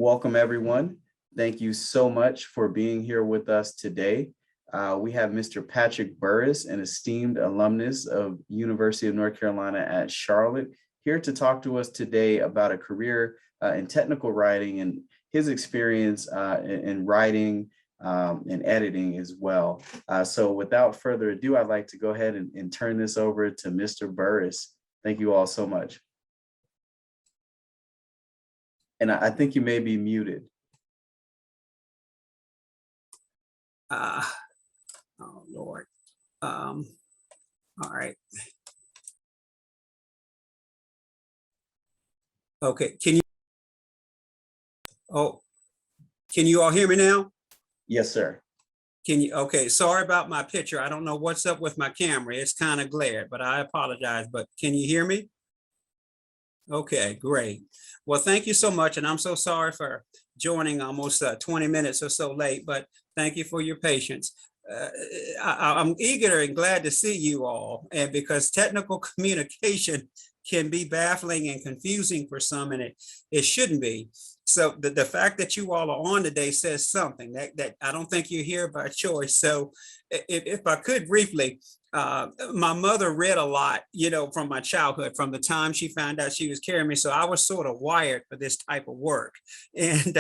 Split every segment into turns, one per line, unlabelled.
Welcome, everyone. Thank you so much for being here with us today. We have Mr. Patrick Burris, an esteemed alumnus of University of North Carolina at Charlotte, here to talk to us today about a career in technical writing and his experience in writing and editing as well. So without further ado, I'd like to go ahead and turn this over to Mr. Burris. Thank you all so much. And I think you may be muted.
Oh, Lord. All right. Okay, can you all hear me now?
Yes, sir.
Okay, sorry about my picture. I don't know what's up with my camera. It's kind of glared, but I apologize. But can you hear me? Okay, great. Well, thank you so much. And I'm so sorry for joining almost 20 minutes or so late, but thank you for your patience. I'm eager and glad to see you all, and because technical communication can be baffling and confusing for some, and it shouldn't be. So the fact that you all are on today says something that I don't think you're here by choice. So if I could briefly, my mother read a lot, from my childhood, from the time she found out she was carrying me. So I was sort of wired for this type of work. And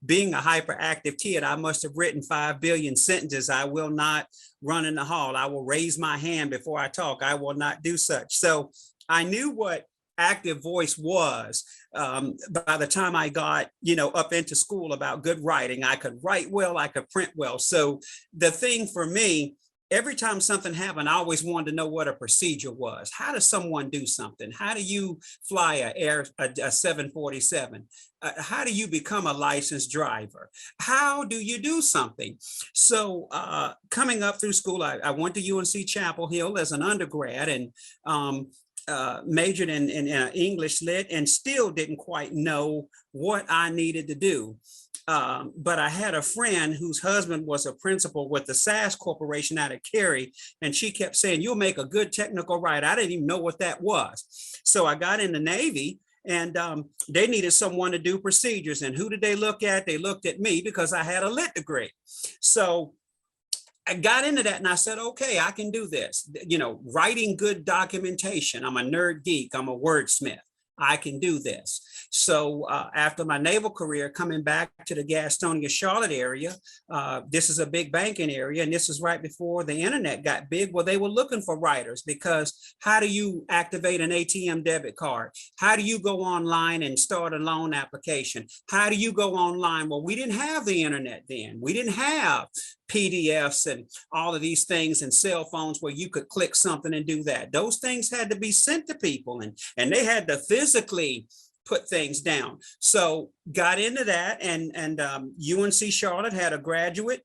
being a hyperactive kid, I must have written 5 billion sentences. I will not run in the hall. I will raise my hand before I talk. I will not do such. So I knew what active voice was by the time I got, up into school about good writing. I could write well, I could print well. So the thing for me, every time something happened, I always wanted to know what a procedure was. How does someone do something? How do you fly a 747? How do you become a licensed driver? How do you do something? So coming up through school, I went to UNC Chapel Hill as an undergrad and majored in English Lit, and still didn't quite know what I needed to do. But I had a friend whose husband was a principal with the SAS Corporation out of Cary, and she kept saying, "You'll make a good technical writer." I didn't even know what that was. So I got in the Navy, and they needed someone to do procedures. And who did they look at? They looked at me because I had a Lit degree. So I got into that and I said, okay, I can do this. Writing good documentation. I'm a nerd geek. I'm a wordsmith. I can do this. So after my naval career, coming back to the Gastonia, Charlotte area, this is a big banking area, and this is right before the internet got big. Well, they were looking for writers, because how do you activate an ATM debit card? How do you go online and start a loan application? How do you go online? Well, we didn't have the internet then. We didn't have PDFs and all of these things and cell phones where you could click something and do that. Those things had to be sent to people, and they had to physically put things down. So got into that, and UNC Charlotte had a graduate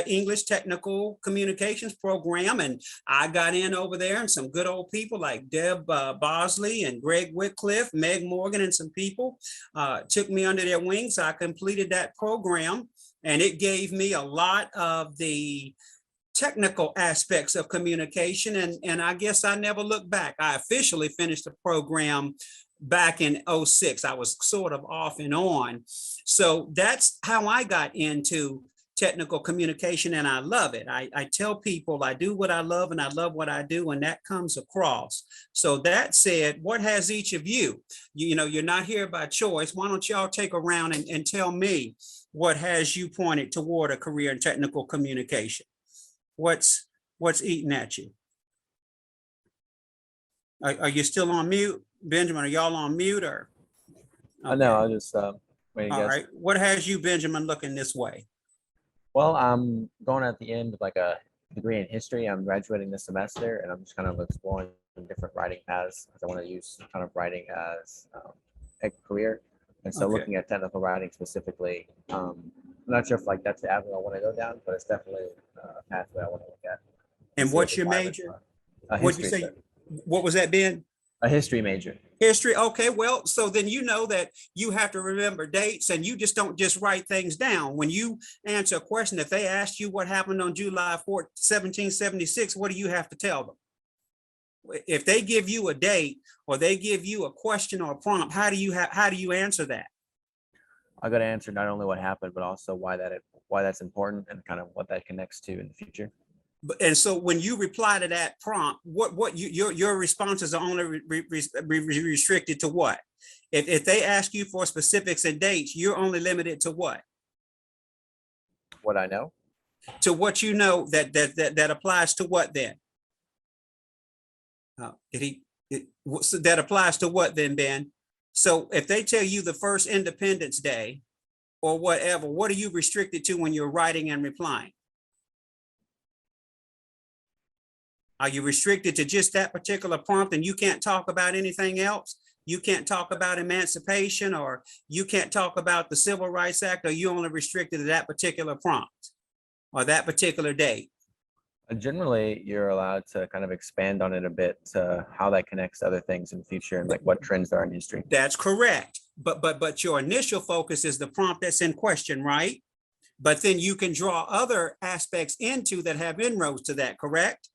English technical communications program, and I got in over there, and some good old people like Deb Bosley and Greg Whitcliffe, Meg Morgan, and some people took me under their wings. I completed that program, and it gave me a lot of the technical aspects of communication. And I guess I never looked back. I officially finished the program back in 2006. I was sort of off and on. So that's how I got into technical communication, and I love it. I tell people I do what I love, and I love what I do, and that comes across. So that said, what has each of you, you're not here by choice. Why don't y'all take a round and tell me what has you pointed toward a career in technical communication? What's eating at you? Are you still on mute? Benjamin, are y'all on mute or?
Okay. No, I'll just wait.
All right. What has you, Benjamin, looking this way?
Well, I'm going at the end of like a degree in history. I'm graduating this semester, and I'm just kind of exploring different writing paths, because I want to use kind of writing as a career. And so looking at technical writing specifically, I'm not sure if like that's the avenue I want to go down, but it's definitely a pathway I want to look at.
And what's your major?
What'd you say?
What was that, Ben?
A history major.
History. Okay, well, so then you know that you have to remember dates, and you just don't just write things down. When you answer a question, if they ask you what happened on July 4th, 1776, what do you have to tell them? If they give you a date or they give you a question or a prompt, how do you answer that?
I got to answer not only what happened, but also why that's important and kind of what that connects to in the future.
And so when you reply to that prompt, your responses are only restricted to what? If they ask you for specifics and dates, you're only limited to what?
What I know.
To what you know that applies to what then? So that applies to what then, Ben? So if they tell you the first Independence Day or whatever, what are you restricted to when you're writing and replying? Are you restricted to just that particular prompt and you can't talk about anything else? You can't talk about emancipation, or you can't talk about the Civil Rights Act, or you only restricted to that particular prompt or that particular date?
Generally, you're allowed to kind of expand on it a bit to how that connects to other things in the future and like what trends there are in history.
That's correct. But your initial focus is the prompt that's in question, right? But then you can draw other aspects into that have inroads to that, correct?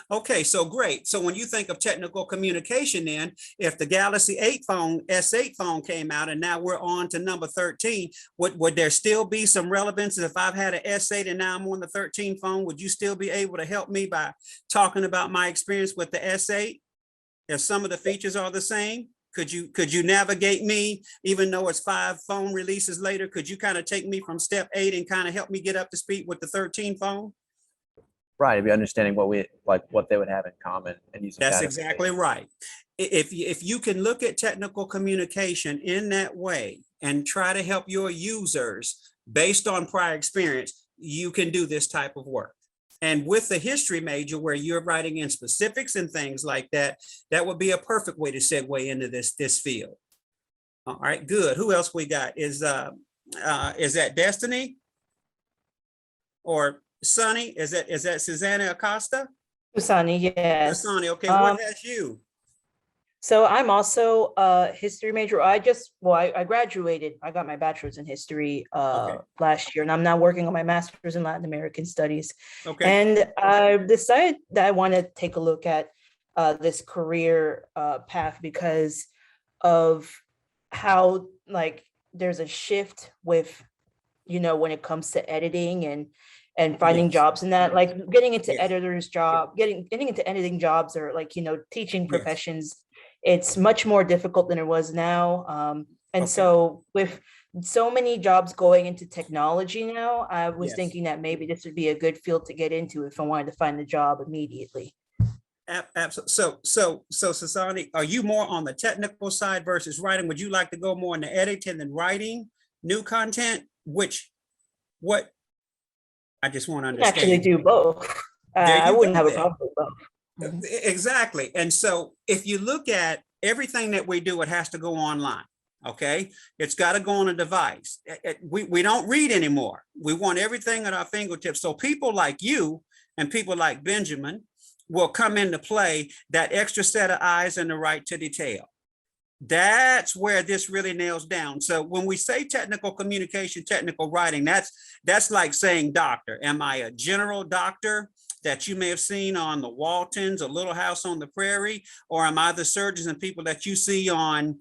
Okay, so great. So when you think of technical communication, then if the Galaxy 8 phone, S8 phone came out and now we're on to number 13, would there still be some relevance? If I've had an S8 and now I'm on the 13 phone, would you still be able to help me by talking about my experience with the S8? If some of the features are the same, could you navigate me, even though it's 5 phone releases later? Could you kind of take me from step 8 and kind of help me get up to speed with the 13 phone?
Right, to be understanding what they would have in common and using.
That's exactly right. If you can look at technical communication in that way and try to help your users based on prior experience, you can do this type of work. And with the history major, where you're writing in specifics and things like that, that would be a perfect way to segue into this field. All right, good. Who else we got? Is that Destiny or Sunny? Is that Susanna Acosta?
Usani, yes.
Sunny, okay. What has you?
So I'm also a history major. I graduated. I got my bachelor's in history last year, and I'm now working on my master's in Latin American studies.
Okay.
And I decided that I want to take a look at this career path because of how there's a shift with, when it comes to editing and finding jobs and that, getting into editor's job, getting into editing jobs or teaching professions, it's much more difficult than it was now. So with so many jobs going into technology now, I was thinking that maybe this would be a good field to get into if I wanted to find a job immediately.
Absolutely. So Sasani, are you more on the technical side versus writing? Would you like to go more into editing than writing new content? What? I just want to understand.
Actually do both. I wouldn't have a problem with both.
Exactly. And so if you look at everything that we do, it has to go online. Okay. It's got to go on a device. We don't read anymore. We want everything at our fingertips. So people like you and people like Benjamin will come into play, that extra set of eyes and the right to detail. That's where this really nails down. So when we say technical communication, technical writing, that's like saying doctor. Am I a general doctor that you may have seen on the Waltons, a Little House on the Prairie, or am I the surgeons and people that you see on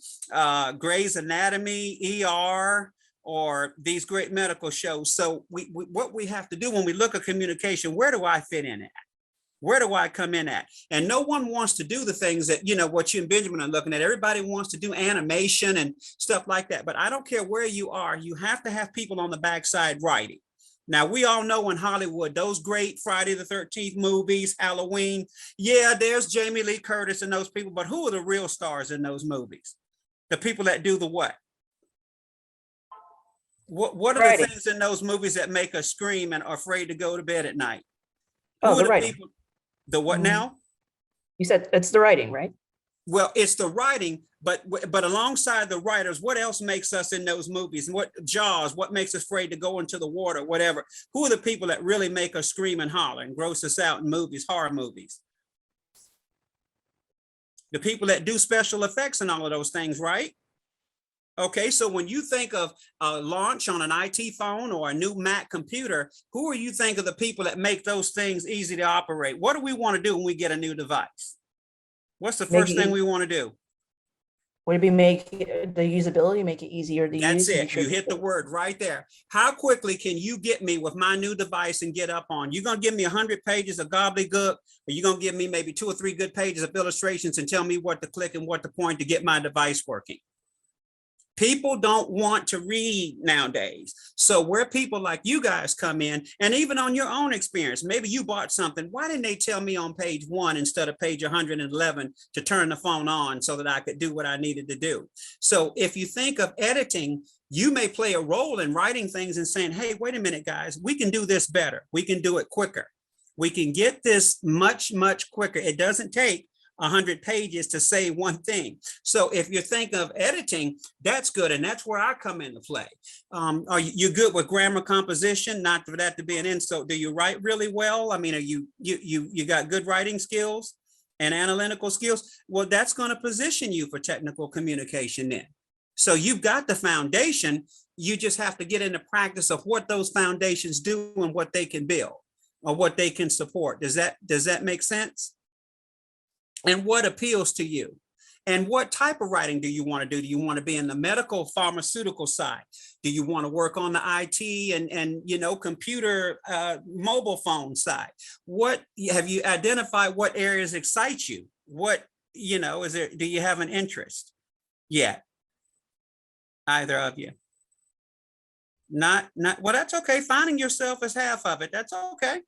Grey's Anatomy, ER, or these great medical shows? So what we have to do when we look at communication, where do I fit in at? Where do I come in at? And no one wants to do the things that, what you and Benjamin are looking at. Everybody wants to do animation and stuff like that. But I don't care where you are. You have to have people on the backside writing. Now, we all know in Hollywood, those great Friday the 13th movies, Halloween. Yeah, there's Jamie Lee Curtis and those people. But who are the real stars in those movies? The people that do the what? What are the things in those movies that make us scream and are afraid to go to bed at night?
Oh, the writing.
The what now?
You said it's the writing, right?
Well, it's the writing, but alongside the writers, what else makes us in those movies? And what Jaws, what makes us afraid to go into the water, whatever? Who are the people that really make us scream and holler and gross us out in movies, horror movies? The people that do special effects and all of those things, right? Okay, so when you think of a launch on an IT phone or a new Mac computer, who are you think of the people that make those things easy to operate? What do we want to do when we get a new device? What's the first thing we want to do?
Would it be make the usability, make it easier to
That's
use? Make
it.
sure
You hit the word right there. How quickly can you get me with my new device and get up on? You're going to give me 100 pages of gobbledygook, or you're going to give me maybe 2 or 3 good pages of illustrations and tell me what to click and what to point to get my device working. People don't want to read nowadays. So where people like you guys come in, and even on your own experience, maybe you bought something. Why didn't they tell me on page 1 instead of page 111 to turn the phone on so that I could do what I needed to do? So if you think of editing, you may play a role in writing things and saying, hey, wait a minute, guys, we can do this better. We can do it quicker. We can get this much, much quicker. It doesn't take 100 pages to say one thing. So if you think of editing, that's good. And that's where I come into play. Are you good with grammar composition? Not for that to be an insult. Do you write really well? I mean, are you got good writing skills and analytical skills? Well, that's going to position you for technical communication then. So you've got the foundation. You just have to get into practice of what those foundations do and what they can build or what they can support. Does that make sense? And what appeals to you? And what type of writing do you want to do? Do you want to be in the medical pharmaceutical side? Do you want to work on the IT and computer mobile phone side? What have you identified? What areas excite you? What is there? Do you have an interest yet? Either of you? Not. Well, that's okay. Finding yourself is half of it. That's okay.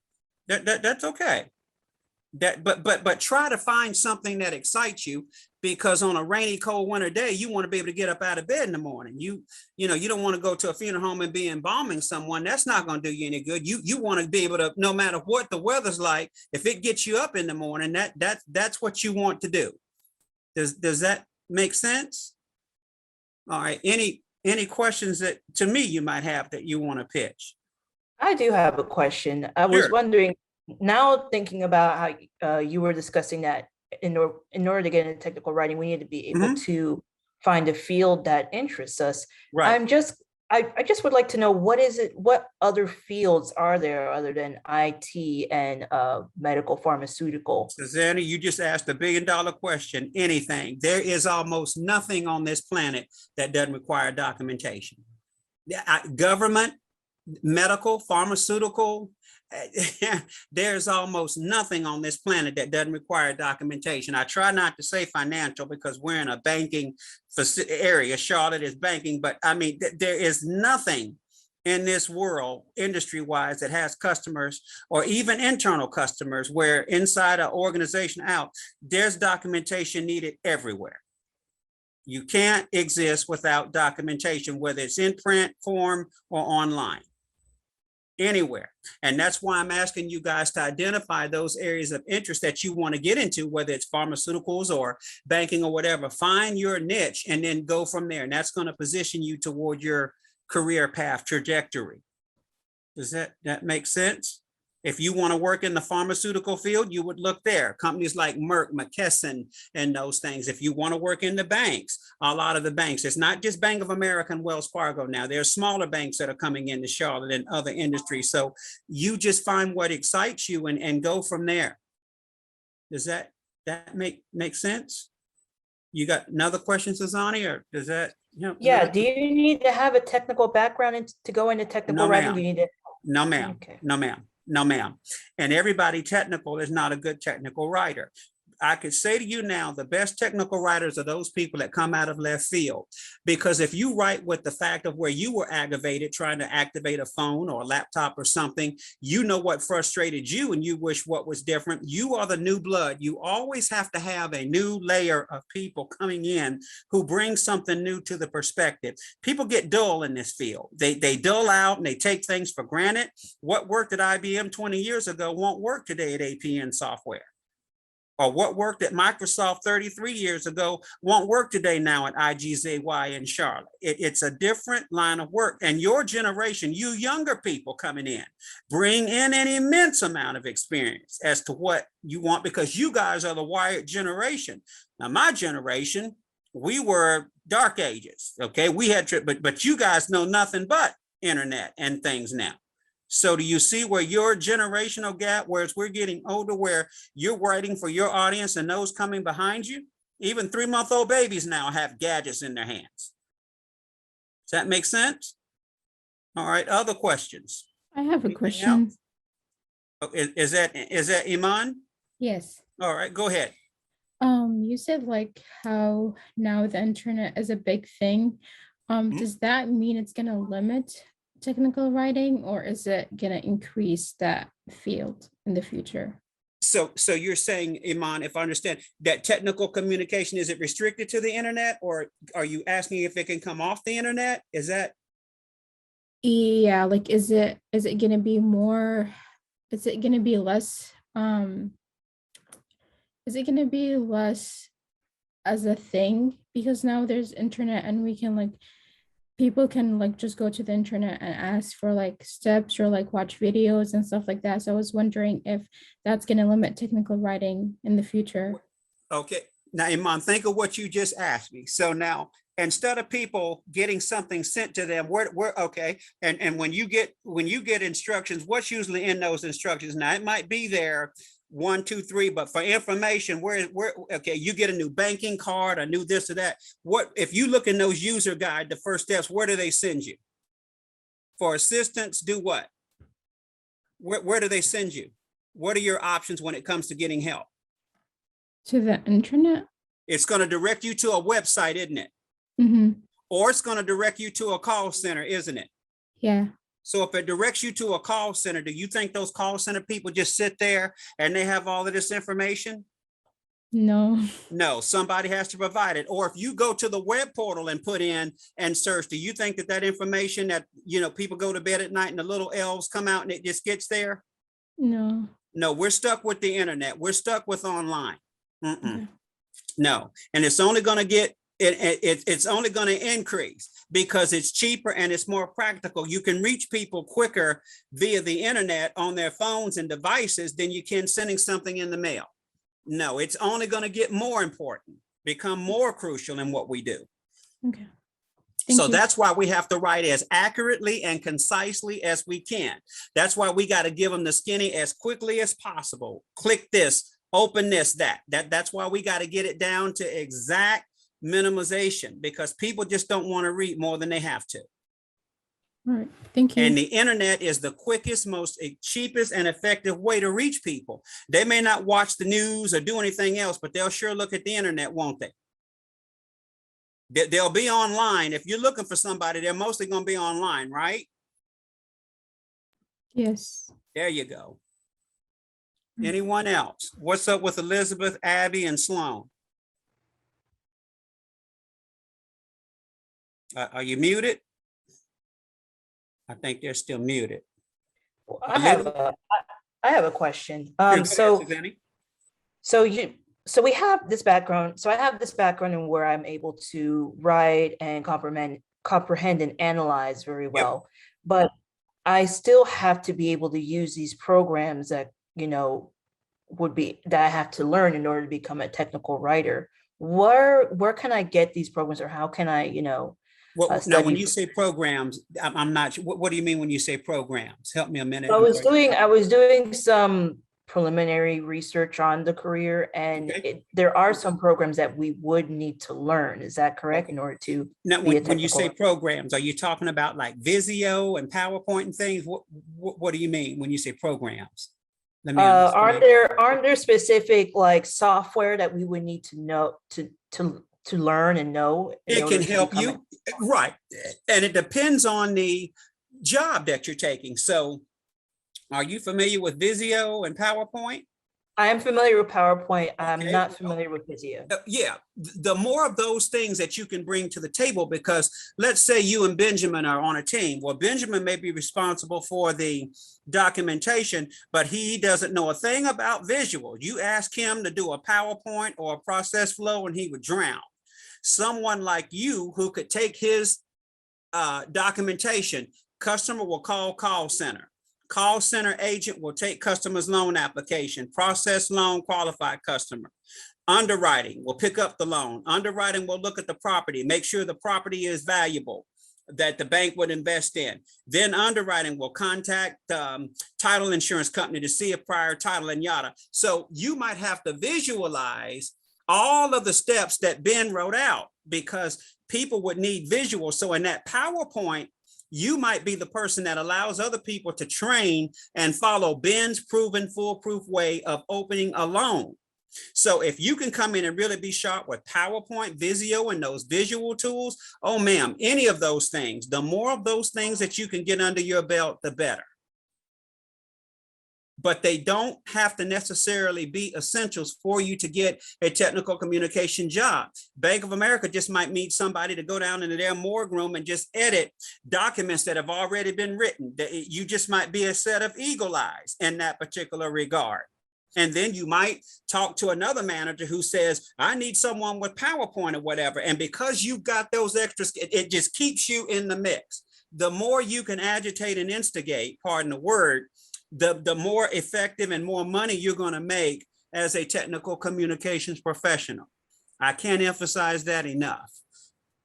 That's okay. But try to find something that excites you, because on a rainy, cold winter day, you want to be able to get up out of bed in the morning. You don't want to go to a funeral home and be embalming someone. That's not going to do you any good. You want to be able to, no matter what the weather's like, if it gets you up in the morning, that's what you want to do. Does that make sense? All right. Any questions that to me you might have that you want to pitch?
I do have a question. I was wondering, now thinking about how you were discussing that in order to get into technical writing, we need to be able to find a field that interests us.
Right.
I just would like to know, what other fields are there other than IT and medical pharmaceutical?
Susanna, you just asked $1 billion question. Anything. There is almost nothing on this planet that doesn't require documentation. Government, medical, pharmaceutical, there's almost nothing on this planet that doesn't require documentation. I try not to say financial because we're in a banking area. Charlotte is banking, but I mean, there is nothing in this world, industry-wise, that has customers or even internal customers where inside an organization out, there's documentation needed everywhere. You can't exist without documentation, whether it's in print form or online. Anywhere. And that's why I'm asking you guys to identify those areas of interest that you want to get into, whether it's pharmaceuticals or banking or whatever. Find your niche and then go from there. And that's going to position you toward your career path trajectory. Does that make sense? If you want to work in the pharmaceutical field, you would look there. Companies like Merck, McKesson, and those things. If you want to work in the banks, a lot of the banks, it's not just Bank of America and Wells Fargo now. There are smaller banks that are coming into Charlotte and other industries. So you just find what excites you and go from there. Does that make sense? You got another question, Suzani, or does that?
Yeah. Do you need to have a technical background to go into technical writing? Do you need to?
No, ma'am.
Okay.
No, ma'am. No, ma'am. And everybody technical is not a good technical writer. I could say to you now, the best technical writers are those people that come out of left field. Because if you write with the fact of where you were aggravated trying to activate a phone or a laptop or something, you know what frustrated you and you wish what was different. You are the new blood. You always have to have a new layer of people coming in who bring something new to the perspective. People get dull in this field. They dull out and they take things for granted. What worked at IBM 20 years ago won't work today at APN Software. Or what worked at Microsoft 33 years ago won't work today now at IGZY in Charlotte. It's a different line of work. And your generation, you younger people coming in, bring in an immense amount of experience as to what you want, because you guys are the wired generation. Now, my generation, we were dark ages, okay? We had, but you guys know nothing but internet and things now. So do you see where your generational gap, whereas we're getting older, where you're writing for your audience and those coming behind you? Even 3-month-old babies now have gadgets in their hands. Does that make sense? All right, other questions?
I have a
Anything
question.
else? Oh, is that Iman?
Yes.
All right, go ahead.
You said like how now the internet is a big thing.
Mhm.
Does that mean it's gonna limit technical writing, or is it gonna increase that field in the future?
So you're saying, Iman, if I understand, that technical communication, is it restricted to the internet, or are you asking if it can come off the internet? Is that?
Yeah, like is it gonna be more, is it gonna be less, is it gonna be less as a thing? Because now there's internet and we can like, people can like just go to the internet and ask for like steps or like watch videos and stuff like that. So I was wondering if that's gonna limit technical writing in the future.
Okay, now Iman, think of what you just asked me. So now, instead of people getting something sent to them, okay, and when you get instructions, what's usually in those instructions? Now, it might be there 1, 2, 3, but for information, where okay, you get a new banking card, a new this or that. What if you look in those user guide, the first steps, where do they send you? For assistance, do what? Where do they send you? What are your options when it comes to getting help?
To the internet?
It's going to direct you to a website, isn't it?
Mm-hmm.
Or it's going to direct you to a call center, isn't it?
Yeah.
So if it directs you to a call center, do you think those call center people just sit there and they have all of this information?
No.
No, somebody has to provide it. Or if you go to the web portal and put in and search, do you think that information that, people go to bed at night and the little elves come out and it just gets there?
No.
No, we're stuck with the internet. We're stuck with online.
Okay.
No, and it's only going to get it's only going to increase because it's cheaper and it's more practical. You can reach people quicker via the internet on their phones and devices than you can sending something in the mail. No, it's only going to get more important, become more crucial in what we do.
Okay. Thank
So
you.
that's why we have to write as accurately and concisely as we can. That's why we got to give them the skinny as quickly as possible. Click this, open this, that. That's why we got to get it down to exact minimization, because people just don't want to read more than they have to.
All right. Thank you.
And the internet is the quickest, most cheapest and effective way to reach people. They may not watch the news or do anything else, but they'll sure look at the internet, won't they? They'll be online. If you're looking for somebody, they're mostly going to be online, right?
Yes.
There you go. Anyone else? What's up with Elizabeth, Abby, and Sloan? Are you muted? I think they're still muted.
Well, I have a question. So we have this background. So I have this background in where I'm able to write and comprehend and analyze very well, but I still have to be able to use these programs that, that I have to learn in order to become a technical writer. Where can I get these programs, or how can I,
Well, now,
study
when you say programs, I'm not sure. What do you mean when you say programs? Help me a minute.
I was doing some preliminary research on the career, and there are some programs that we would need to learn. Is that correct? In order to
now,
be
when you say programs, are you talking about like Visio and PowerPoint and things? What do you mean when you say programs? Let me
aren't there specific like software that we would need to know to learn and know?
It can help you, right? And it depends on the job that you're taking. So, are you familiar with Visio and PowerPoint?
I am familiar with PowerPoint. I'm not familiar with Visio.
Yeah, the more of those things that you can bring to the table, because let's say you and Benjamin are on a team. Well, Benjamin may be responsible for the documentation, but he doesn't know a thing about visual. You ask him to do a PowerPoint or a process flow and he would drown. Someone like you who could take his documentation, customer will call center. Call center agent will take customer's loan application, process loan, qualified customer. Underwriting will pick up the loan. Underwriting will look at the property, make sure the property is valuable, that the bank would invest in. Then underwriting will contact title insurance company to see a prior title and yada. So you might have to visualize all of the steps that Ben wrote out, because people would need visuals. So in that PowerPoint, you might be the person that allows other people to train and follow Ben's proven foolproof way of opening a loan. So if you can come in and really be sharp with PowerPoint, Visio, and those visual tools, oh ma'am, any of those things, the more of those things that you can get under your belt, the better. But they don't have to necessarily be essentials for you to get a technical communication job. Bank of America just might need somebody to go down into their morgue room and just edit documents that have already been written. You just might be a set of eagle eyes in that particular regard. And then you might talk to another manager who says, I need someone with PowerPoint or whatever. And because you've got those extras, it just keeps you in the mix. The more you can agitate and instigate, pardon the word, the more effective and more money you're going to make as a technical communications professional. I can't emphasize that enough.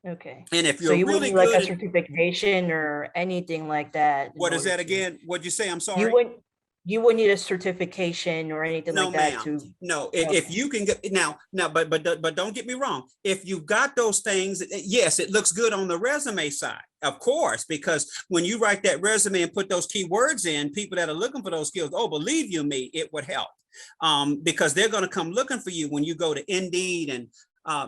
Okay.
And if
So
you're
you
really
wouldn't like a
good,
certification or anything like that?
what is that again? What'd you say? I'm sorry.
You wouldn't need a certification or anything
No,
like that
ma'am.
to.
No, if you can get now, but don't get me wrong. If you've got those things, yes, it looks good on the resume side, of course, because when you write that resume and put those keywords in, people that are looking for those skills, oh, believe you me, it would help, because they're going to come looking for you when you go to Indeed and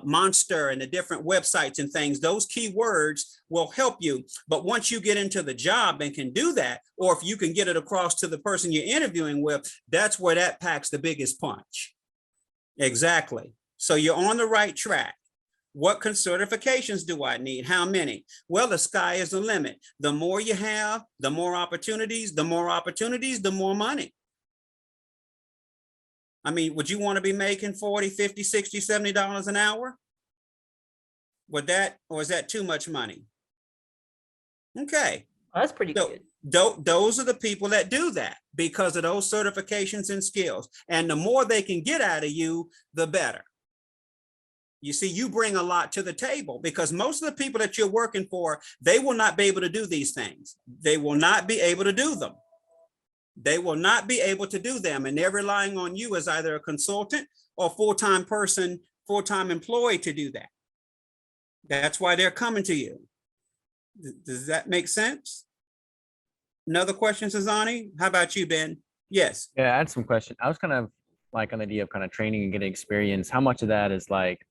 Monster and the different websites and things. Those keywords will help you. But once you get into the job and can do that, or if you can get it across to the person you're interviewing with, that's where that packs the biggest punch. Exactly. So you're on the right track. What certifications do I need? How many? Well, the sky is the limit. The more you have, the more opportunities, the more money. I mean, would you want to be making $40, $50, $60, $70 an hour? Would that, or is that too much money? Okay.
That's pretty
So,
good.
Those are the people that do that because of those certifications and skills. And the more they can get out of you, the better. You see, you bring a lot to the table because most of the people that you're working for, they will not be able to do these things. They will not be able to do them. They will not be able to do them. And they're relying on you as either a consultant or full-time person, full-time employee to do that. That's why they're coming to you. Does that make sense? Another question, Sazani? How about you, Ben? Yes.
Yeah, I had some questions. I was kind of like on the idea of kind of training and getting experience. How much of that is like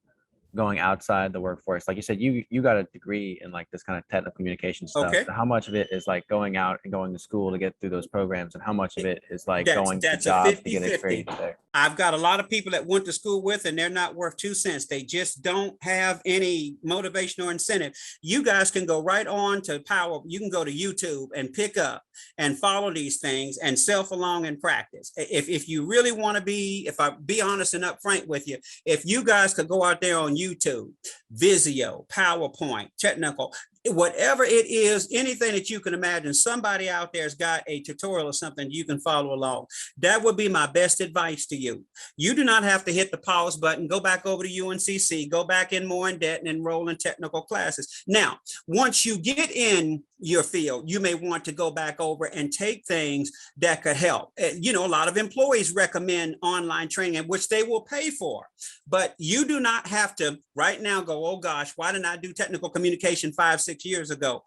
going outside the workforce? Like you said, you got a degree in like this kind of technical communication stuff.
Okay.
So how much of it is like going out and going to school to get through those programs, and how much of it is like going to
That's a
jobs to get
50-50.
experience there?
I've got a lot of people that went to school with, and they're not worth 2 cents. They just don't have any motivation or incentive. You guys can go right on to you can go to YouTube and pick up and follow these things and self-along and practice. If you really want to if I be honest and upfront with you, if you guys could go out there on YouTube, Visio, PowerPoint, technical, whatever it is, anything that you can imagine, somebody out there has got a tutorial or something you can follow along. That would be my best advice to you. You do not have to hit the pause button, go back over to UNCC, go back in more in debt and enroll in technical classes. Now, once you get in your field, you may want to go back over and take things that could help. You know, a lot of employees recommend online training, which they will pay for, but you do not have to right now go, oh gosh, why didn't I do technical communication 5-6 years ago?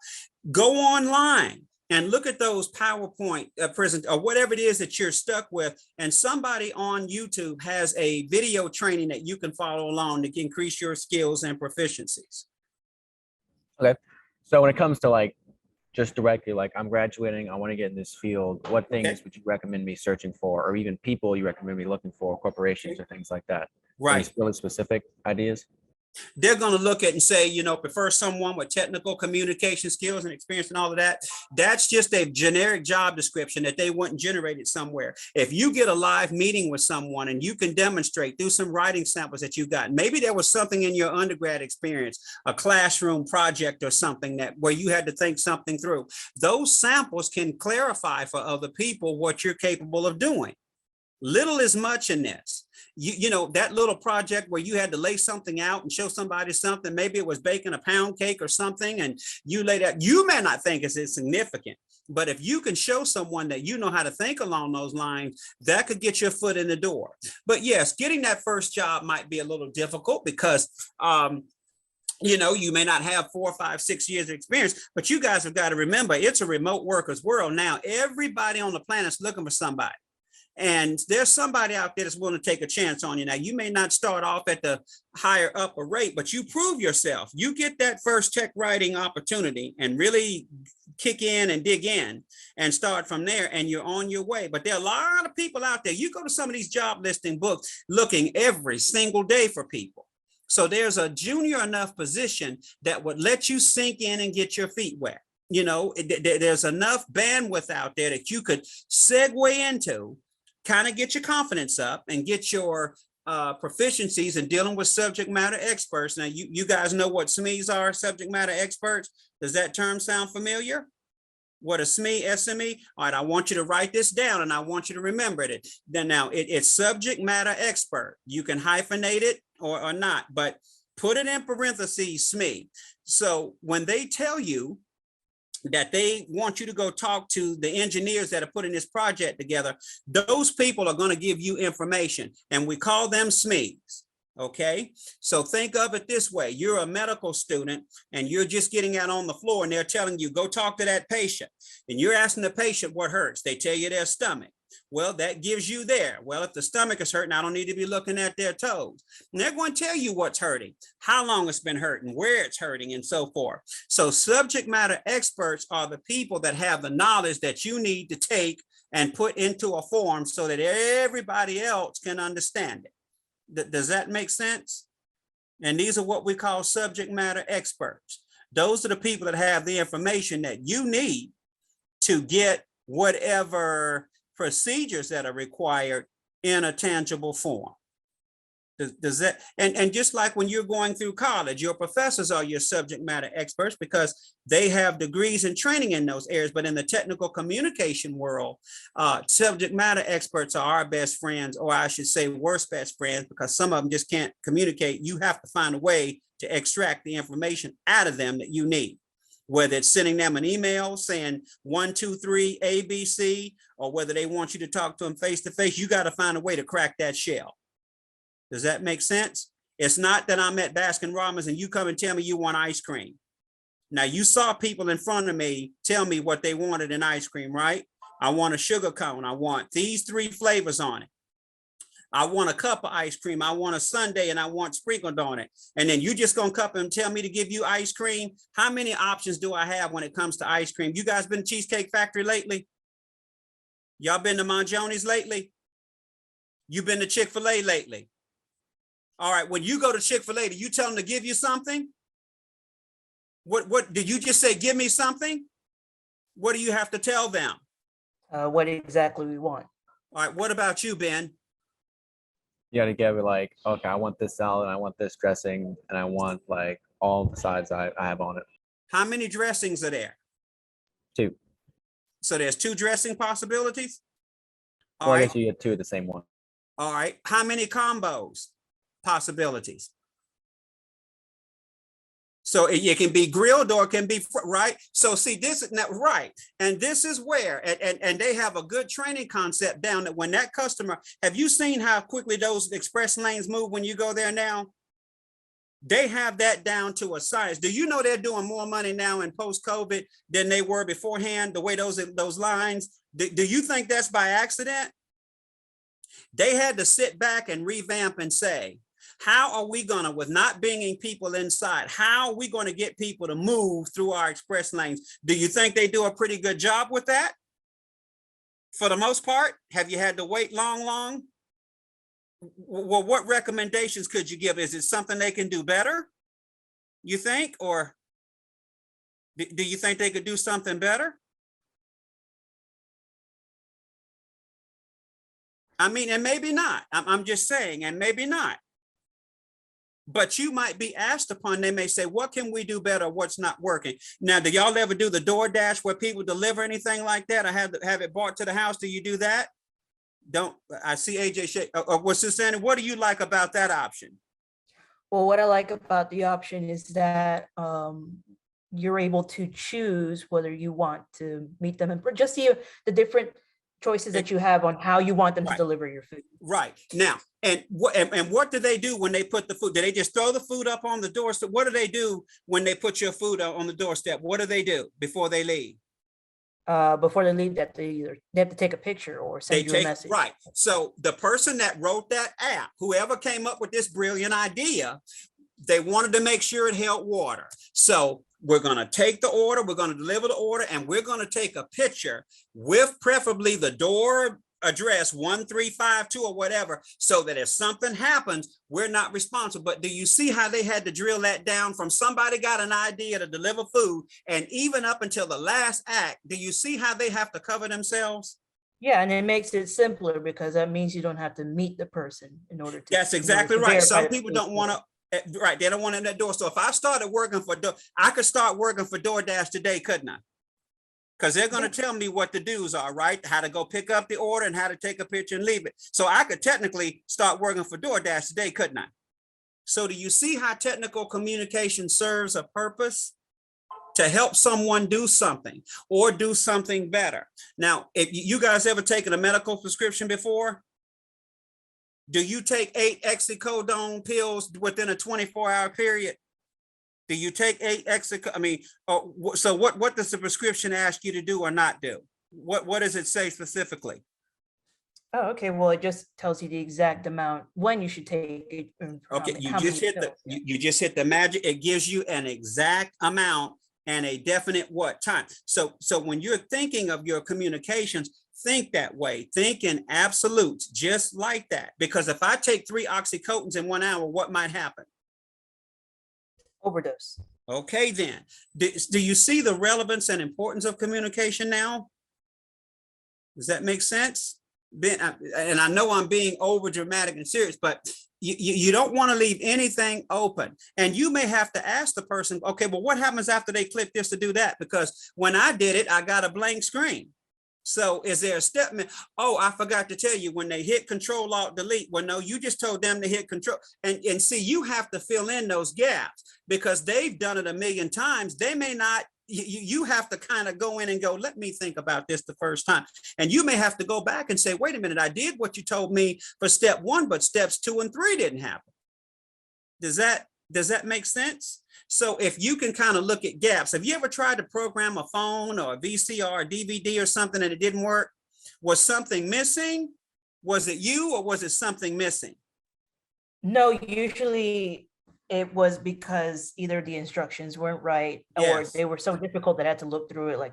Go online and look at those PowerPoint present or whatever it is that you're stuck with. And somebody on YouTube has a video training that you can follow along to increase your skills and proficiencies.
Okay. So when it comes to like just directly, like I'm graduating, I want to get in this field, what things would you recommend me searching for, or even people you recommend me looking for, corporations or things like that?
Right.
Any really specific ideas?
They're going to look at and say, you know, prefer someone with technical communication skills and experience and all of that. That's just a generic job description that they wouldn't generate it somewhere. If you get a live meeting with someone and you can demonstrate through some writing samples that you've got, maybe there was something in your undergrad experience, a classroom project or something that where you had to think something through. Those samples can clarify for other people what you're capable of doing. Little is much in this. You know, that little project where you had to lay something out and show somebody something, maybe it was baking a pound cake or something, and you laid out, you may not think it's insignificant, But if you can show someone that you know how to think along those lines, that could get your foot in the door. But yes, getting that first job might be a little difficult because you know, you may not have 4, 5, 6 years of experience, but you guys have got to remember it's a remote workers world now. Everybody on the planet is looking for somebody. And there's somebody out there that's willing to take a chance on you. Now, you may not start off at the higher upper rate, but you prove yourself. You get that first check writing opportunity and really kick in and dig in and start from there, and you're on your way. But there are a lot of people out there. You go to some of these job listing books looking every single day for people. So there's a junior enough position that would let you sink in and get your feet wet. You know, there's enough bandwidth out there that you could segue into, kind of get your confidence up and get your proficiencies in dealing with subject matter experts. Now, you guys know what SMEs are, subject matter experts. Does that term sound familiar? What a SME? All right, I want you to write this down and I want you to remember it. Then now it's subject matter expert. You can hyphenate it or not, but put it in parentheses, SME. So when they tell you that they want you to go talk to the engineers that are putting this project together, those people are going to give you information, and we call them SMEs. Okay, so think of it this way. You're a medical student and you're just getting out on the floor and they're telling you, go talk to that patient. And you're asking the patient what hurts. They tell you their stomach. Well, that gives you there. Well, if the stomach is hurting, I don't need to be looking at their toes. And they're going to tell you what's hurting, how long it's been hurting, where it's hurting, and so forth. So subject matter experts are the people that have the knowledge that you need to take and put into a form so that everybody else can understand it. Does that make sense? And these are what we call subject matter experts. Those are the people that have the information that you need to get whatever procedures that are required in a tangible form. Does that, and just like when you're going through college, your professors are your subject matter experts because they have degrees and training in those areas. But in the technical communication world, subject matter experts are our best friends, or I should say worst best friends, because some of them just can't communicate. You have to find a way to extract the information out of them that you need, whether it's sending them an email saying 1, 2, 3, ABC, or whether they want you to talk to them face to face. You got to find a way to crack that shell. Does that make sense? It's not that I'm at Baskin Robbins and you come and tell me you want ice cream. Now, you saw people in front of me tell me what they wanted in ice cream, right? I want a sugar cone. I want these 3 flavors on it. I want a cup of ice cream. I want a sundae and I want sprinkled on it. And then you just gonna come and tell me to give you ice cream? How many options do I have when it comes to ice cream? You guys been to Cheesecake Factory lately? Y'all been to Bojangles lately? You been to Chick-fil-A lately? All right, when you go to Chick-fil-A, do you tell them to give you something? What did you just say? Give me something? What do you have to tell them?
What exactly we want.
All right, what about you, Ben?
You got to get with like, okay, I want this salad, I want this dressing, and I want like all the sides I have on it.
How many dressings are there?
2.
So there's 2 dressing possibilities? All
Well, I
right.
guess you get 2 of the same one.
All right. How many combos possibilities? So it can be grilled or it can be right. So see, this is not right. And this is where, and they have a good training concept down that when that customer, have you seen how quickly those express lanes move when you go there now? They have that down to a science. Do you know they're doing more money now in post-COVID than they were beforehand, the way those lines, do you think that's by accident? They had to sit back and revamp and say, how are we gonna, with not bringing people inside, how are we gonna get people to move through our express lanes? Do you think they do a pretty good job with that? For the most part, have you had to wait long? Well, what recommendations could you give? Is it something they can do better, you think? Or do you think they could do something better? I mean, and maybe not. I'm just saying, and maybe not. But you might be asked upon, they may say, what can we do better? What's not working? Now, do y'all ever do the DoorDash where people deliver anything like that? I have it brought to the house. Do you do that? Don't, I see AJ shake. What's this, Sandy? What do you like about that option?
Well, what I like about the option is that you're able to choose whether you want to meet them and just see the different choices that you have on how you want them to
Right.
deliver your food.
Right. Now, and what do they do when they put the food? Do they just throw the food up on the doorstep? What do they do when they put your food on the doorstep? What do they do before they leave?
Before they leave, that they have to take a picture or send
They
you a
take,
message.
right. So the person that wrote that app, whoever came up with this brilliant idea, they wanted to make sure it held water. So we're going to take the order, we're going to deliver the order, and we're going to take a picture with preferably the door address 1352 or whatever, so that if something happens, we're not responsible. But do you see how they had to drill that down from somebody got an idea to deliver food, and even up until the last act, do you see how they have to cover themselves?
Yeah, and it makes it simpler because that means you don't have to meet the person in order to.
That's exactly right. Some people don't want to, right, they don't want in that door. So if I started working for, I could start working for DoorDash today, couldn't I? Because they're going to tell me what the do's are, right? How to go pick up the order and how to take a picture and leave it. So I could technically start working for DoorDash today, couldn't I? So do you see how technical communication serves a purpose? To help someone do something or do something better. Now, if you guys ever taken a medical prescription before? Do you take 8 oxycodone pills within a 24-hour period? Do you take 8 so what does the prescription ask you to do or not do? What does it say specifically?
Oh, okay. Well, it just tells you the exact amount when you should take it.
Okay, you just hit the magic. It gives you an exact amount and a definite what time. So when you're thinking of your communications, think that way. Think in absolutes, just like that. Because if I take 3 oxycodons in 1 hour, what might happen?
Overdose.
Okay, then. Do you see the relevance and importance of communication now? Does that make sense? And I know I'm being over dramatic and serious, but you don't want to leave anything open. And you may have to ask the person, okay, well, what happens after they click this to do that? Because when I did it, I got a blank screen. So is there a step? Oh, I forgot to tell you, when they hit Control Alt Delete, well, no, you just told them to hit Control. And see, you have to fill in those gaps because they've done it a million times. They may not. You have to kind of go in and go, let me think about this the first time. And you may have to go back and say, wait a minute, I did what you told me for step 1, but steps 2 and 3 didn't happen. Does that make sense? So if you can kind of look at gaps, have you ever tried to program a phone or a VCR or DVD or something and it didn't work? Was something missing? Was it you or was it something missing?
No, usually it was because either the instructions weren't right or they were so difficult that I had to look through it like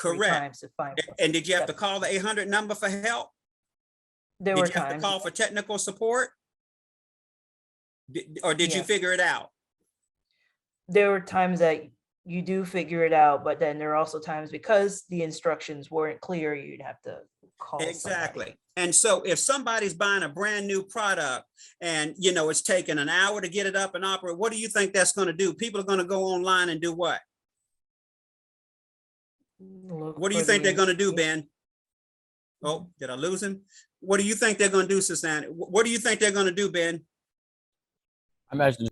3 times to find.
And did you have to call the 800 number for help?
There were
times. Did you have to call for technical support? Or did you figure it out?
There were times that you do figure it out, but then there are also times because the instructions weren't clear, you'd have to call.
Exactly.
Somebody.
And so if somebody's buying a brand new product and, it's taken an hour to get it up and operate, what do you think that's going to do? People are going to go online and do what? What do you think they're going to do, Ben? Oh, did I lose him? What do you think they're going to do, Susanna? What do you think they're going to do, Ben?
I imagine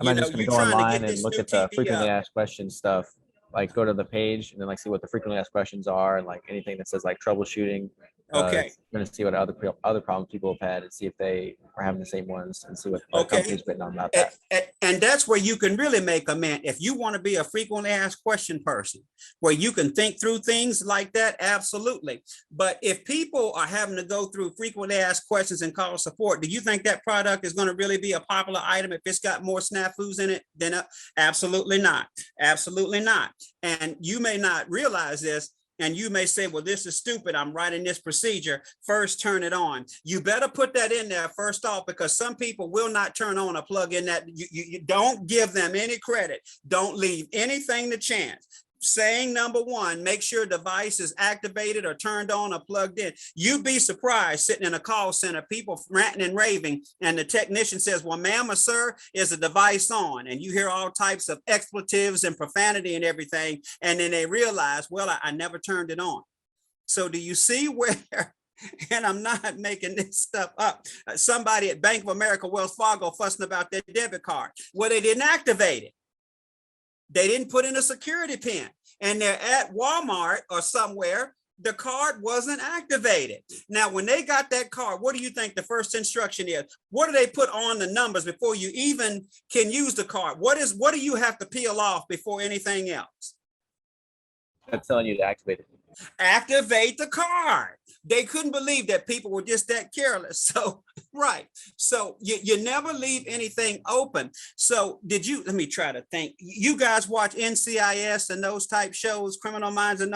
just going to go online and look at the frequently asked questions stuff, like go to the page and then like see what the frequently asked questions are and like anything that says like troubleshooting.
Okay.
Going to see what other problems people have had and see if they are having the same ones and see what the company's written on about that.
And that's where you can really make a man. If you want to be a frequently asked question person, where you can think through things like that, absolutely. But if people are having to go through frequently asked questions and call support, do you think that product is going to really be a popular item if it's got more snafus in it? Then absolutely not. Absolutely not. And you may not realize this. And you may say, well, this is stupid. I'm writing this procedure. First, turn it on. You better put that in there first off, because some people will not turn on a plug in that. You don't give them any credit. Don't leave anything to chance. Saying number 1, make sure device is activated or turned on or plugged in. You'd be surprised sitting in a call center, people ranting and raving, and the technician says, well, ma'am or sir, is the device on? And you hear all types of expletives and profanity and everything. And then they realize, well, I never turned it on. So do you see where, and I'm not making this stuff up, somebody at Bank of America, Wells Fargo fussing about their debit card? Well, they didn't activate it. They didn't put in a security pin, and they're at Walmart or somewhere. The card wasn't activated. Now, when they got that card, what do you think the first instruction is? What do they put on the numbers before you even can use the card? What do you have to peel off before anything else?
I'm telling you to activate it.
Activate the card. They couldn't believe that people were just that careless. So, right. So you never leave anything open. So let me try to think. You guys watch NCIS and those type shows, Criminal Minds and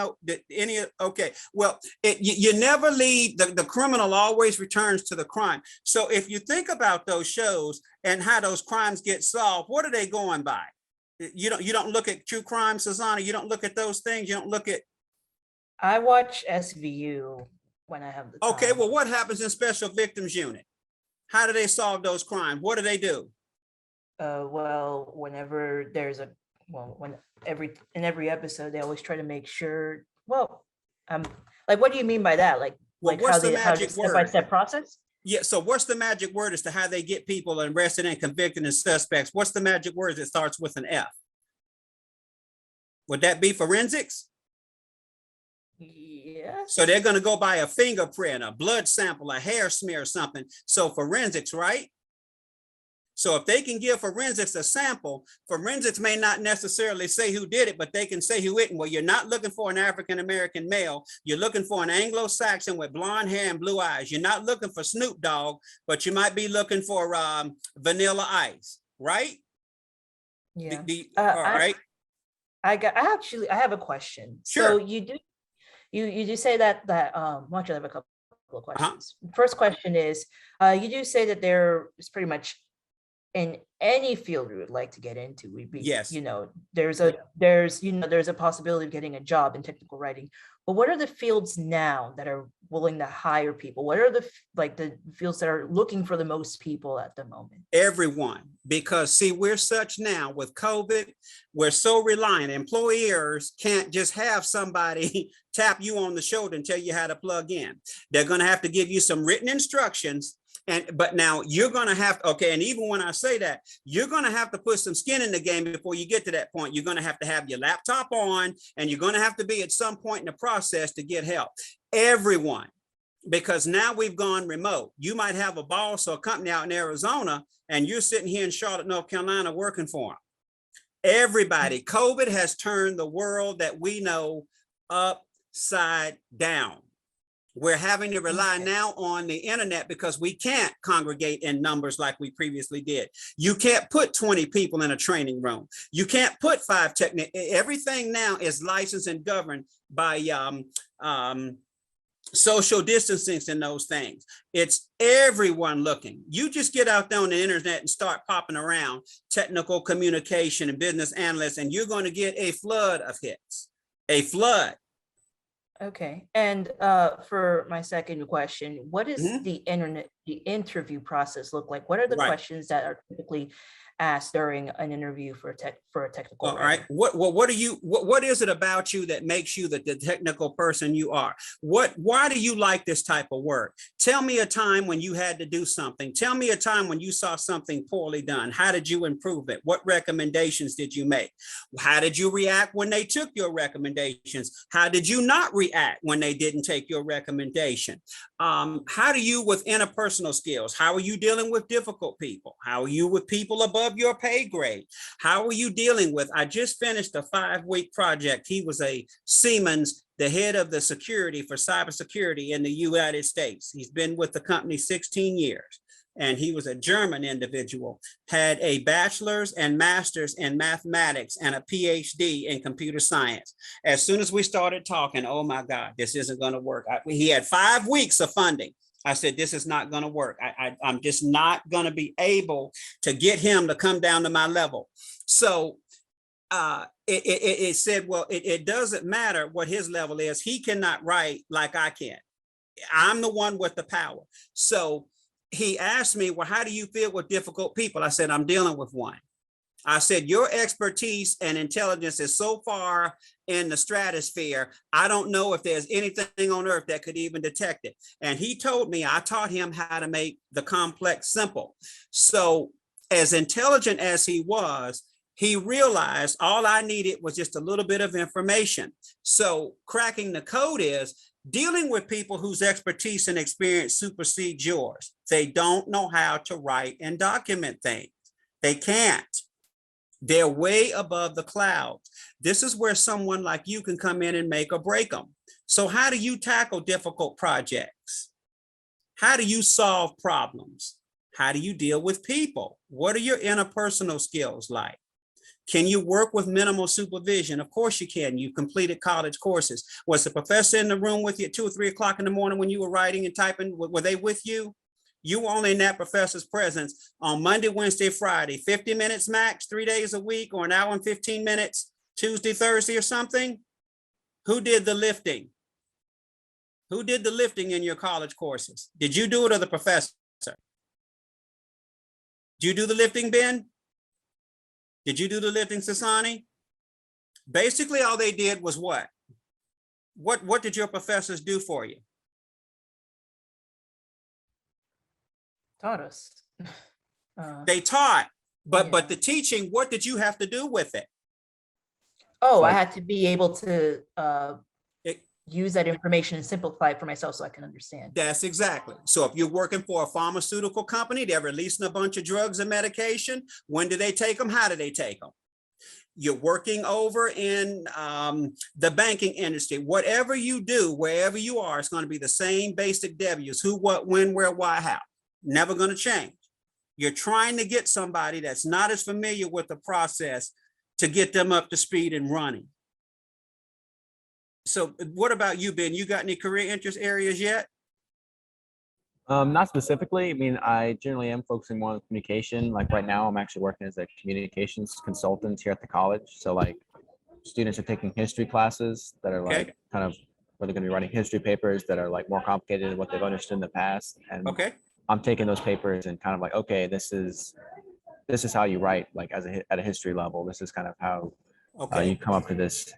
okay. Well, you never leave, the criminal always returns to the crime. So if you think about those shows and how those crimes get solved, what are they going by? You don't look at true crime, Susanna. You don't look at those things. You don't look at.
I watch SVU when I have the time.
Okay, well, what happens in Special Victims Unit? How do they solve those crimes? What do they do?
Well, whenever there's in every episode, they always try to make sure. Well, like, what do you mean by that? Like
What's the magic word?
Step-by-step process?
Yeah. So what's the magic word as to how they get people arrested and convicted and suspects? What's the magic word that starts with an F? Would that be forensics?
Yes.
So they're going to go by a fingerprint, a blood sample, a hair smear or something. So forensics, right? So if they can give forensics a sample, forensics may not necessarily say who did it, but they can say who it. Well, you're not looking for an African-American male. You're looking for an Anglo-Saxon with blonde hair and blue eyes. You're not looking for Snoop Dogg, but you might be looking for Vanilla Ice, right?
Yeah.
All right.
I have a question.
Sure.
So you do say that much. I have a couple of questions. First question is, you do say that there is pretty much in any field we would like to get into,
yes.
There's a possibility of getting a job in technical writing. But what are the fields now that are willing to hire people? What are the fields that are looking for the most people at the moment?
Everyone, because see, we're such now with COVID, we're so reliant. Employers can't just have somebody tap you on the shoulder and tell you how to plug in. They're going to have to give you some written instructions. But now you're going to have, and even when I say that, you're going to have to put some skin in the game before you get to that point. You're going to have your laptop on, and you're going to have to be at some point in the process to get help. Everyone, because now we've gone remote. You might have a boss or a company out in Arizona, and you're sitting here in Charlotte, North Carolina, working for them. Everybody, COVID has turned the world that we know upside down. We're having to rely now on the internet because we can't congregate in numbers like we previously did. You can't put 20 people in a training room. You can't put 5 technicians. Everything now is licensed and governed by social distancing and those things. It's everyone looking. You just get out there on the internet and start popping around technical communication and business analysts, and you're going to get a flood of hits, a flood.
Okay. And for my second question, what is the interview process look like? What are the questions that are typically asked during an interview for a technical writer?
All right. What is it about you that makes you the technical person you are? Why do you like this type of work? Tell me a time when you had to do something. Tell me a time when you saw something poorly done. How did you improve it? What recommendations did you make? How did you react when they took your recommendations? How did you not react when they didn't take your recommendation? How do you with interpersonal skills? How are you dealing with difficult people? How are you with people above your pay grade? How are you dealing with? I just finished a 5-week project. He was a Siemens, the head of the security for cybersecurity in the United States. He's been with the company 16 years. And he was a German individual, had a bachelor's and master's in mathematics and a PhD in computer science. As soon as we started talking, oh my God, this isn't going to work. He had 5 weeks of funding. I said, this is not going to work. I'm just not going to be to get him to come down to my level. So it said, well, it doesn't matter what his level is. He cannot write like I can. I'm the one with the power. So he asked me, well, how do you feel with difficult people? I said, I'm dealing with one. I said, your expertise and intelligence is so far in the stratosphere. I don't know if there's anything on earth that could even detect it. And he told me, I taught him how to make the complex simple. So as intelligent as he was, He realized all I needed was just a little bit of information. So cracking the code is dealing with people whose expertise and experience supersedes yours. They don't know how to write and document things. They can't. They're way above the clouds. This is where someone like you can come in and make or break them. So how do you tackle difficult projects? How do you solve problems? How do you deal with people? What are your interpersonal skills like? Can you work with minimal supervision? Of course you can. You completed college courses. Was the professor in the room with you at 2 or 3 o'clock in the morning when you were writing and typing? Were they with you? You were only in that professor's presence on Monday, Wednesday, Friday, 50 minutes max, 3 days a week, or an hour and 15 minutes, Tuesday, Thursday, or something? Who did the lifting? Who did the lifting in your college courses? Did you do it or the professor? Did you do the lifting, Ben? Did you do the lifting, Sasani? Basically, all they did was what? What did your professors do for you?
Taught us.
They taught, but
Yeah.
the teaching, what did you have to do with it?
Oh, I
Like-
had to be able to
It-
use that information and simplify it for myself so I can understand.
That's exactly. So if you're working for a pharmaceutical company, they're releasing a bunch of drugs and medication. When do they take them? How do they take them? You're working over in the banking industry. Whatever you do, wherever you are, it's going to be the same basic W's: who, what, when, where, why, how. Never going to change. You're trying to get somebody that's not as familiar with the process to get them up to speed and running. So what about you, Ben? You got any career interest areas yet?
Not specifically. I mean, I generally am focusing more on communication. Like right now, I'm actually working as a communications consultant here at the college. So like students are taking history classes that are
Okay.
like kind of where they're going to be writing history papers that are like more complicated than what they've understood in the past. And
Okay.
I'm taking those papers and kind of like, okay, this is how you write like at a history level. This is kind of how
Okay.
you come up to this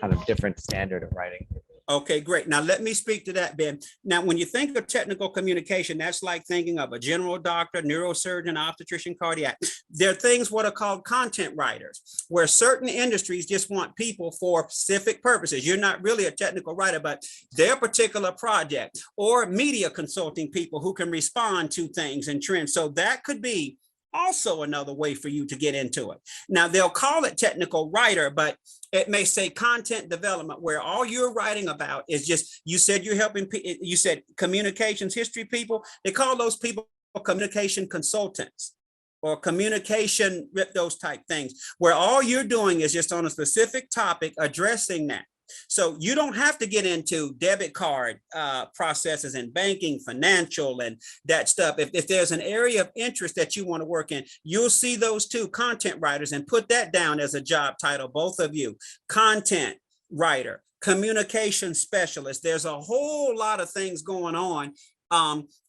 kind of different standard of writing.
Okay, great. Now let me speak to that, Ben. Now, when you think of technical communication, that's like thinking of a general doctor, neurosurgeon, obstetrician, cardiac. There are things what are called content writers, where certain industries just want people for specific purposes. You're not really a technical writer, but their particular project, or media consulting people who can respond to things and trends. So that could be also another way for you to get into it. Now they'll call it technical writer, but it may say content development, where all you're writing about is just, you said you're helping, you said communications history people. They call those people communication consultants or communication, those type things, where all you're doing is just on a specific topic addressing that. So you don't have to get into debit card processes and banking, financial, and that stuff. If there's an area of interest that you want to work in, you'll see those two, content writers, and put that down as a job title, both of you. Content writer, communication specialist. There's a whole lot of things going on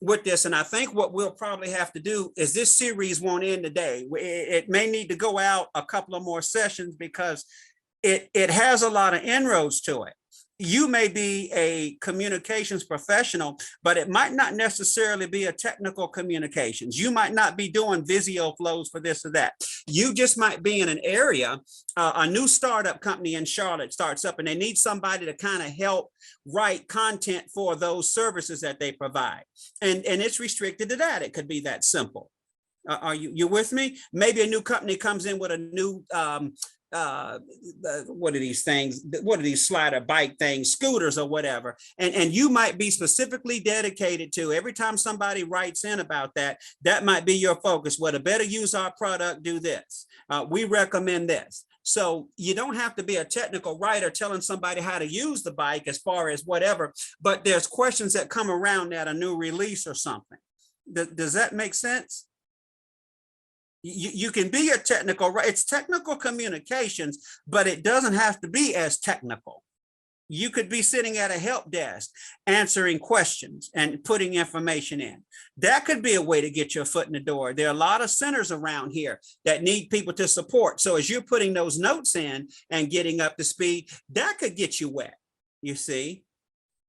with this. And I think what we'll probably have to do is, this series won't end today. It may need to go out a couple of more sessions because it has a lot of inroads to it. You may be a communications professional, but it might not necessarily be a technical communications. You might not be doing Visio flows for this or that. You just might be in an area, a new startup company in Charlotte starts up and they need somebody to kind of help write content for those services that they provide. And it's restricted to that. It could be that simple. Are you with me? Maybe a new company comes in with a new what are these things? What are these slider bike things, scooters or whatever? And you might be specifically dedicated to, every time somebody writes in about that, that might be your focus. Well, to better use our product, do this. We recommend this. So you don't have to be a technical writer telling somebody how to use the bike as far as whatever, but there's questions that come around that, a new release or something. Does that make sense? You can be a technical, right? It's technical communications, but it doesn't have to be as technical. You could be sitting at a help desk answering questions and putting information in. That could be a way to get your foot in the door. There are a lot of centers around here that need people to support. So as you're putting those notes in and getting up to speed, that could get you wet, you see.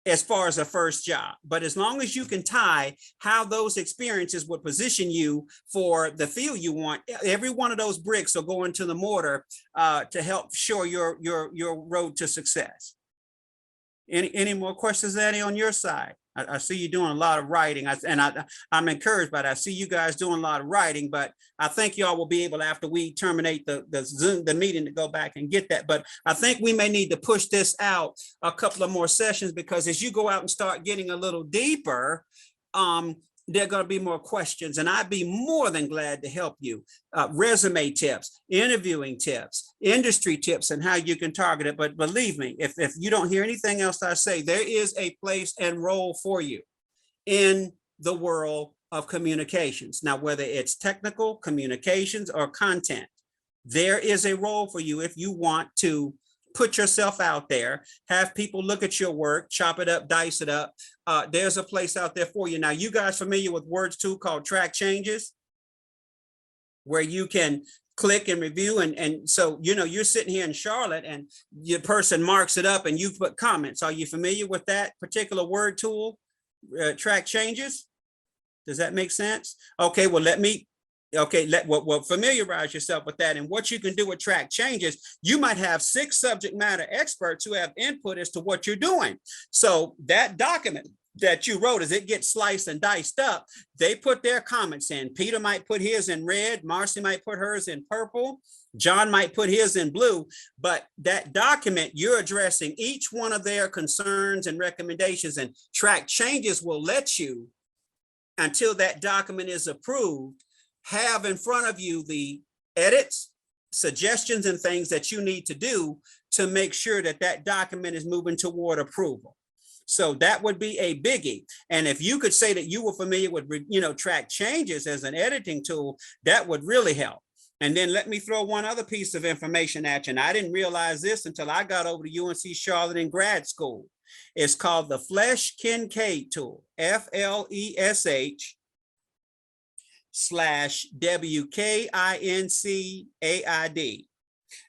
as far as a first job. But as long as you can tie how those experiences would position you for the field you want, every one of those bricks will go into the mortar to help show your road to success. Any more questions, Eddie, on your side? I see you doing a lot of writing, I'm encouraged by that. I see you guys doing a lot of writing, but I think y'all will be able, after we terminate the Zoom, the meeting, to go back and get that. But I think we may need to push this out a couple of more sessions, because as you go out and start getting a little deeper, there are going to be more questions, and I'd be more than glad to help you. Resume tips, interviewing tips, industry tips, and how you can target it. But believe me, if you don't hear anything else I say, there is a place and role for you in the world of communications. Now, whether it's technical communications or content, there is a role for you if you want to put yourself out there, have people look at your work, chop it up, dice it up. There's a place out there for you. Now, you guys familiar with words tool called Track Changes, where you can click and review. And so, you know, you're sitting here in Charlotte and your person marks it up and you put comments. Are you familiar with that particular word tool, Track Changes? Does that make sense? Okay, well, familiarize yourself with that. And what you can do with Track Changes, you might have 6 subject matter experts who have input as to what you're doing. So that document that you wrote, as it gets sliced and diced up, they put their comments in. Peter might put his in red, Marcy might put hers in purple, John might put his in blue, but that document, you're addressing each one of their concerns and recommendations, and Track Changes will let you, until that document is approved, have in front of you the edits, suggestions, and things that you need to do to make sure that that document is moving toward approval. So that would be a biggie. And if you could say that you were familiar with, Track Changes as an editing tool, that would really help. And then let me throw one other piece of information at you. And I didn't realize this until I got over to UNC Charlotte in grad school. It's called the Flesch-Kincaid tool, FLESH/WKINCAID.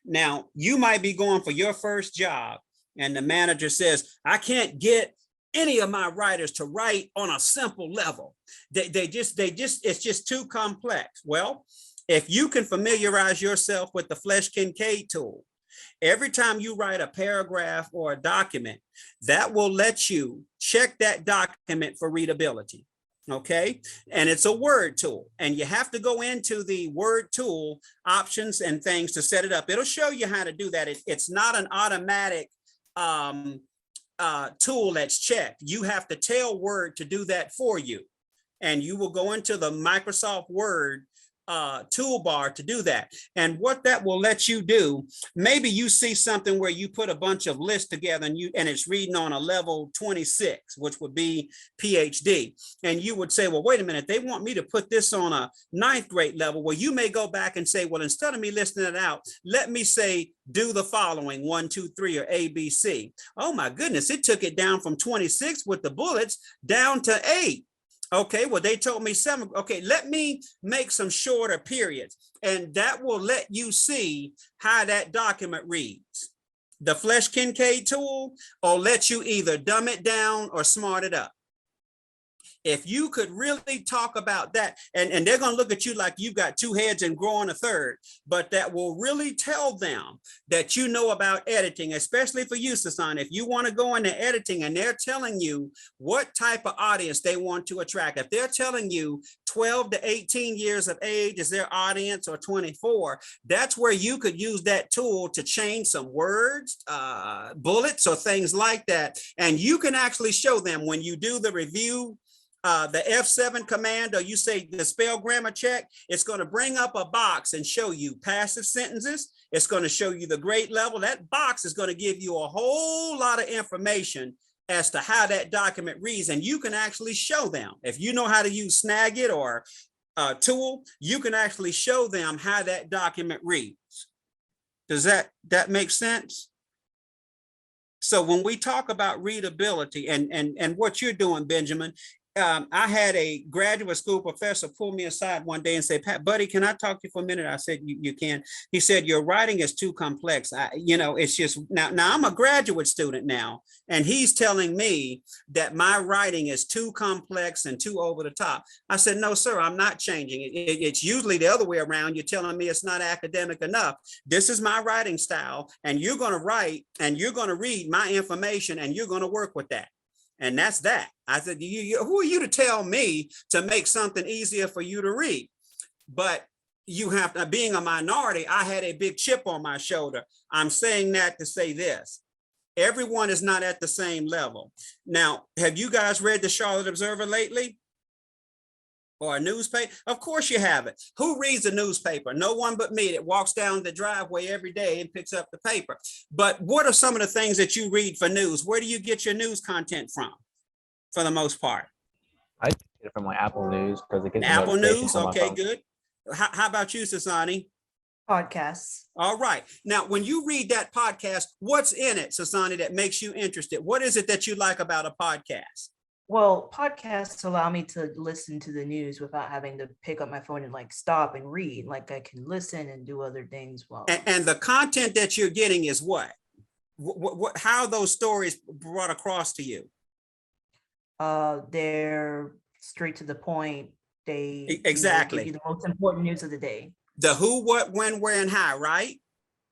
Now, you might be going for your first job and the manager says, I can't get any of my writers to write on a simple level. It's just too complex. Well, if you can familiarize yourself with the Flesch-Kincaid tool, every time you write a paragraph or a document, that will let you check that document for readability. Okay, and it's a word tool, and you have to go into the word tool options and things to set it up. It'll show you how to do that. It's not an automatic tool that's checked. You have to tell Word to do that for you, and you will go into the Microsoft Word toolbar to do that. And what that will let you do, maybe you see something where you put a bunch of lists together and it's reading on a level 26, which would be PhD. And you would say, well, wait a minute, they want me to put this on a 9th grade level. Well, you may go back and say, well, instead of me listing it out, let me say, do the following 1, 2, 3, or ABC. Oh my goodness, it took it down from 26 with the bullets down to 8. Okay, well, they told me 7. Okay, let me make some shorter periods, and that will let you see how that document reads. The Flesch-Kincaid tool will let you either dumb it down or smart it up. If you could really talk about that, and they're going to look at you like you've got 2 heads and growing a third, but that will really tell them that you know about editing, especially for you, Sasan. If you want to go into editing and they're telling you what type of audience they want to attract, if they're telling you 12 to 18 years of age is their audience, or 24, that's where you could use that tool to change some words, bullets, or things like that. And you can actually show them when you do the review, the F7 command, or you say the spell grammar check, it's going to bring up a box and show you passive sentences. It's going to show you the grade level. That box is going to give you a whole lot of information as to how that document reads. And you can actually show them, if you know how to use Snagit or tool, you can actually show them how that document reads. Does that make sense? So when we talk about readability and what you're doing, Benjamin, I had a graduate school professor pull me aside one day and say, "Pat, buddy, can I talk to you for a minute?" I said, you can. He said, "Your writing is too complex. It's just now I'm a graduate student now, and he's telling me that my writing is too complex and too over the top." I said, "No, sir, I'm not changing it. It's usually the other way around. You're telling me it's not academic enough. This is my writing style, and you're going to write and you're going to read my information and you're going to work with that." And that's that. I said, who are you to tell me to make something easier for you to read? But you have to, being a minority, I had a big chip on my shoulder. I'm saying that to say this. Everyone is not at the same level. Now, have you guys read the Charlotte Observer lately? Or a newspaper? Of course you have it. Who reads a newspaper? No one but me that walks down the driveway every day and picks up the paper. But what are some of the things that you read for news? Where do you get your news content from, for the most part?
I get it from like Apple News because it gives me
Apple
notifications
News?
on my
Okay,
phone.
good. How about you, Sasani?
Podcasts.
All right. Now, when you read that podcast, what's in it, Sasani, that makes you interested? What is it that you like about a podcast?
Well, podcasts allow me to listen to the news without having to pick up my phone and like stop and read. Like I can listen and do other things while.
And the content that you're getting is what? How are those stories brought across to you?
They're straight to the point. They
Exactly.
give you the most important news of the day.
The who, what, when, where, and how, right?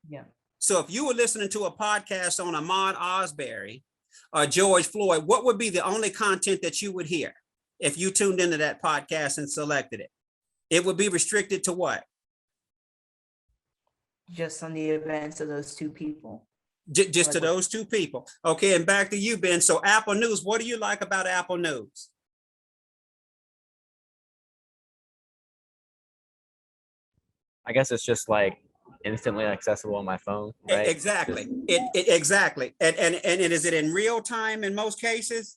Yeah.
So if you were listening to a podcast on Ahmaud Arbery or George Floyd, what would be the only content that you would hear if you tuned into that podcast and selected it? It would be restricted to what?
Just on the events of those two people.
Just to those two people. Okay, and back to you, Ben. So Apple News, what do you like about Apple News?
I guess it's just like instantly accessible on my phone, right?
Exactly. Exactly. And is it in real time in most cases?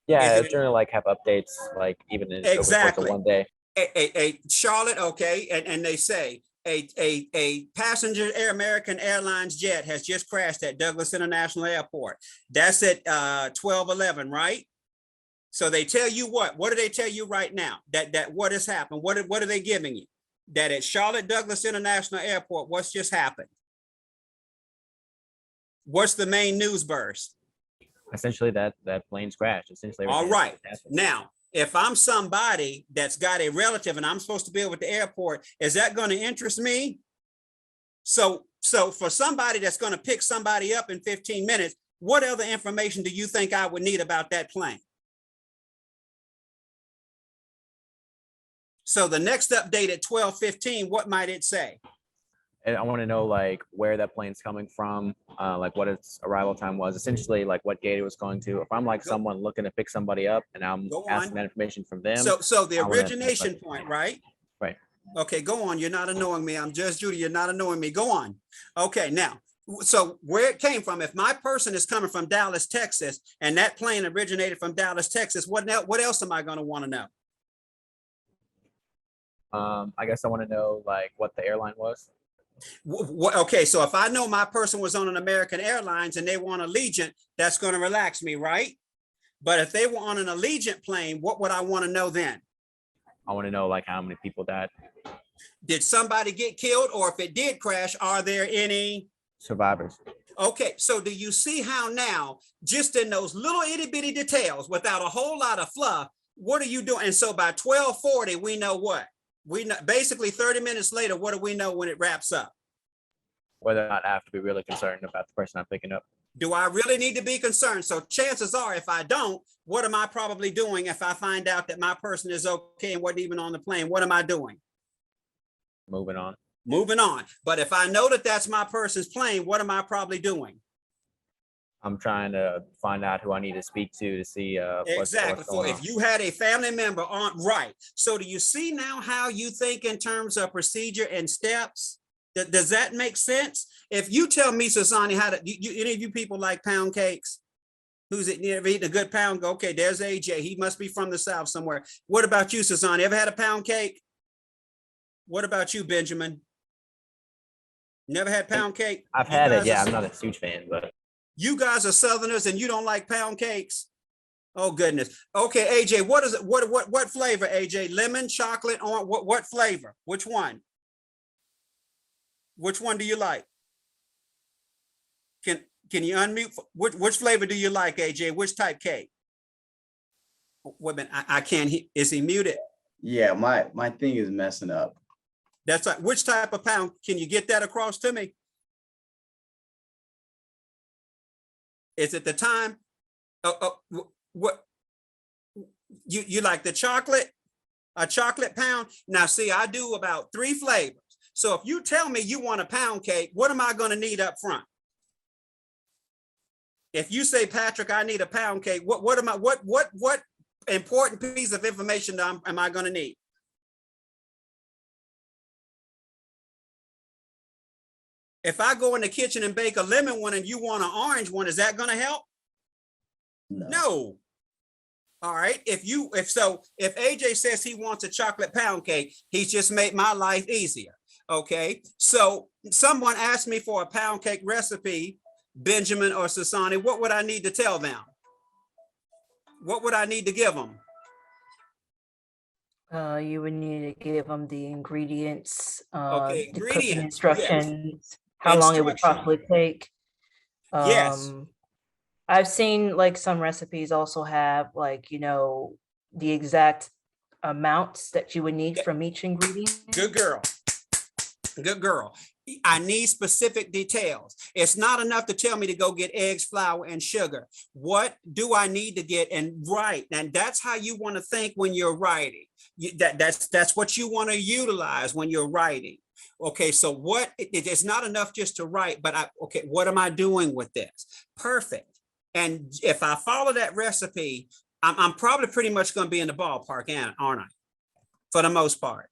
Yeah,
Is
it's generally like have updates like even in over the course
Exactly.
of one day.
A Charlotte, okay, and they say a passenger American Airlines jet has just crashed at Douglas International Airport. That's at 12:11, right? So they tell you what? What do they tell you right now? That what has happened? What are they giving you? That at Charlotte Douglas International Airport, what's just happened? What's the main news burst?
Essentially, that plane's crashed. Essentially,
All
everything
right.
that's happened.
Now, if I'm somebody that's got a relative and I'm supposed to be over at the airport, is that going to interest me? So for somebody that's going to pick somebody up in 15 minutes, what other information do you think I would need about that plane? So the next update at 12:15, what might it say?
And I want to know like where that plane's coming from, like what its arrival time was, essentially like what gate it was going to. If I'm like someone looking to pick somebody up and I'm
Go
asking
on.
that information from them.
So the
I wanna-
origination point, right?
Right.
Okay, go on. You're not annoying me. I'm Judge Judy. You're not annoying me. Go on. Okay, now, so where it came from, if my person is coming from Dallas, Texas, and that plane originated from Dallas, Texas, what else am I going to want to know?
I guess I want to know like what the airline was.
Okay, so if I know my person was on an American Airlines and they were on Allegiant, that's going to relax me, right? But if they were on an Allegiant plane, what would I want to know then?
I want to know like how many people died.
Did somebody get killed? Or if it did crash, are there any
Survivors.
Okay, so do you see how now, just in those little itty bitty details, without a whole lot of fluff, what are you doing? And so by 12:40, we know what? We know basically 30 minutes later, what do we know when it wraps up?
Whether or not I have to be really concerned about the person I'm picking up.
Do I really need to be concerned? So chances are, if I don't, what am I probably doing if I find out that my person is okay and wasn't even on the plane? What am I doing?
Moving on.
Moving on. But if I know that that's my person's plane, what am I probably doing?
I'm trying to find out who I need to speak to see
Exactly.
what's
So
going on.
if you had a family member on, right. So do you see now how you think in terms of procedure and steps? Does that make sense? If you tell me, Sasani, how to, any of you people like pound cakes? Who's it? Ever eaten a good pound? Okay, there's AJ. He must be from the South somewhere. What about you, Sasani? Ever had a pound cake? What about you, Benjamin? Never had pound cake?
I've had it. Yeah, I'm not a huge fan, but
You guys are Southerners and you don't like pound cakes? Oh, goodness. Okay, AJ, what is it? What flavor, AJ? Lemon, chocolate, or what flavor? Which one? Which one do you like? Can you unmute? Which flavor do you like, AJ? Which type cake? Wait a minute, I can't hear. Is he muted?
Yeah, my thing is messing up.
That's like, which type of pound? Can you get that across to me? Is it the time? What you like the chocolate? A chocolate pound? Now, see, I do about 3 flavors. So if you tell me you want a pound cake, what am I going to need up front? If you say, Patrick, I need a pound cake, what important piece of information am I going to need? If I go in the kitchen and bake a lemon one and you want an orange one, is that going to help? No. All right. If AJ says he wants a chocolate pound cake, he's just made my life easier. Okay. So someone asked me for a pound cake recipe, Benjamin or Sasani, what would I need to tell them? What would I need to give them?
You would need to give them the ingredients,
Okay,
the cooking
ingredients,
instructions, how long it would possibly take.
Yes.
I've seen like some recipes also have like, you know, the exact amounts that you would need from each ingredient.
Good girl. Good girl. I need specific details. It's not enough to tell me to go get eggs, flour, and sugar. What do I need to get and write? And that's how you want to think when you're writing. That's what you want to utilize when you're writing. Okay, so it's not enough just to write, but okay, what am I doing with this? Perfect. And if I follow that recipe, I'm probably pretty much going to be in the ballpark, aren't I? For the most part.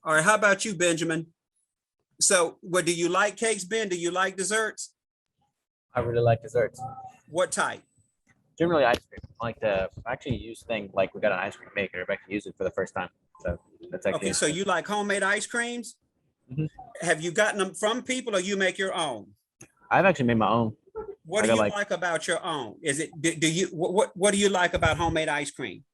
All right, how about you, Benjamin? So, do you like cakes, Ben? Do you like desserts?
I really like desserts.
What type?
Generally ice cream. I like to actually use things like we got an ice cream maker. I can use it for the first time. So that's actually
okay. So you like homemade ice creams?
Mm-hmm.
Have you gotten them from people, or you make your own?
I've actually made my own.
What do you like about your own? Is it what do you like about homemade ice cream?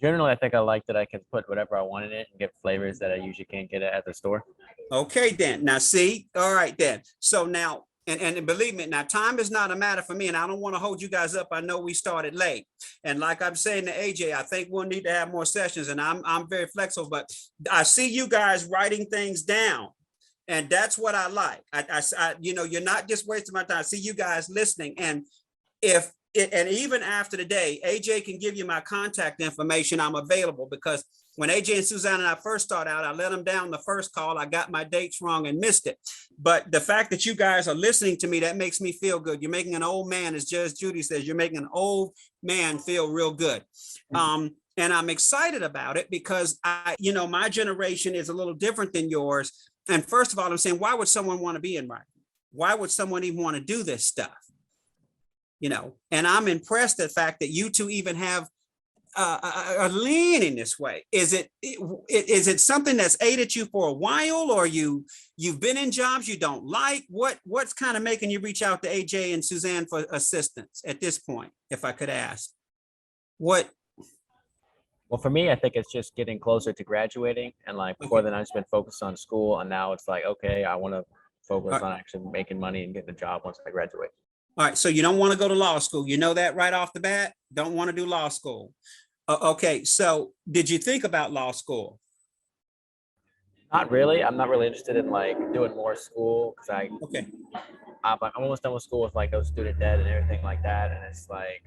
Generally, I think I like that I can put whatever I want in it and get flavors that I usually can't get at the store.
Okay, then. Now, see, all right, then. So now, and believe me, now time is not a matter for me, and I don't want to hold you guys up. I know we started late, and like I'm saying to AJ, I think we'll need to have more sessions, and I'm very flexible. But I see you guys writing things down, and that's what I like. I you know, you're not just wasting my time. I see you guys listening, and and even after the day, AJ can give you my contact information. I'm available because when AJ and Suzanne and I first started out, I let them down the first call. I got my dates wrong and missed it. But the fact that you guys are listening to me, that makes me feel good. You're making an old man, as Judge Judy says, you're making an old man feel real good. And I'm excited about it because you know, my generation is a little different than yours. And first of all, I'm saying, why would someone want to be in writing? Why would someone even want to do this stuff? You know, and I'm impressed at the fact that you two even have a leaning this way. Is it something that's aided you for a while, or you've been in jobs you don't like? What's kind of making you reach out to AJ and Suzanne for assistance at this point, if I could ask? What?
Well, for me, I think it's just getting closer to graduating, and like before then, I've just been focused on school, and now it's like, okay, I want to focus on actually making money and getting a job once I graduate.
All right, so you don't want to go to law school. You know that right off the bat? Don't want to do law school. Okay, so did you think about law school?
Not really. I'm not really interested in like doing more school because I'm almost done with school with like those student debt and everything like that. And it's like,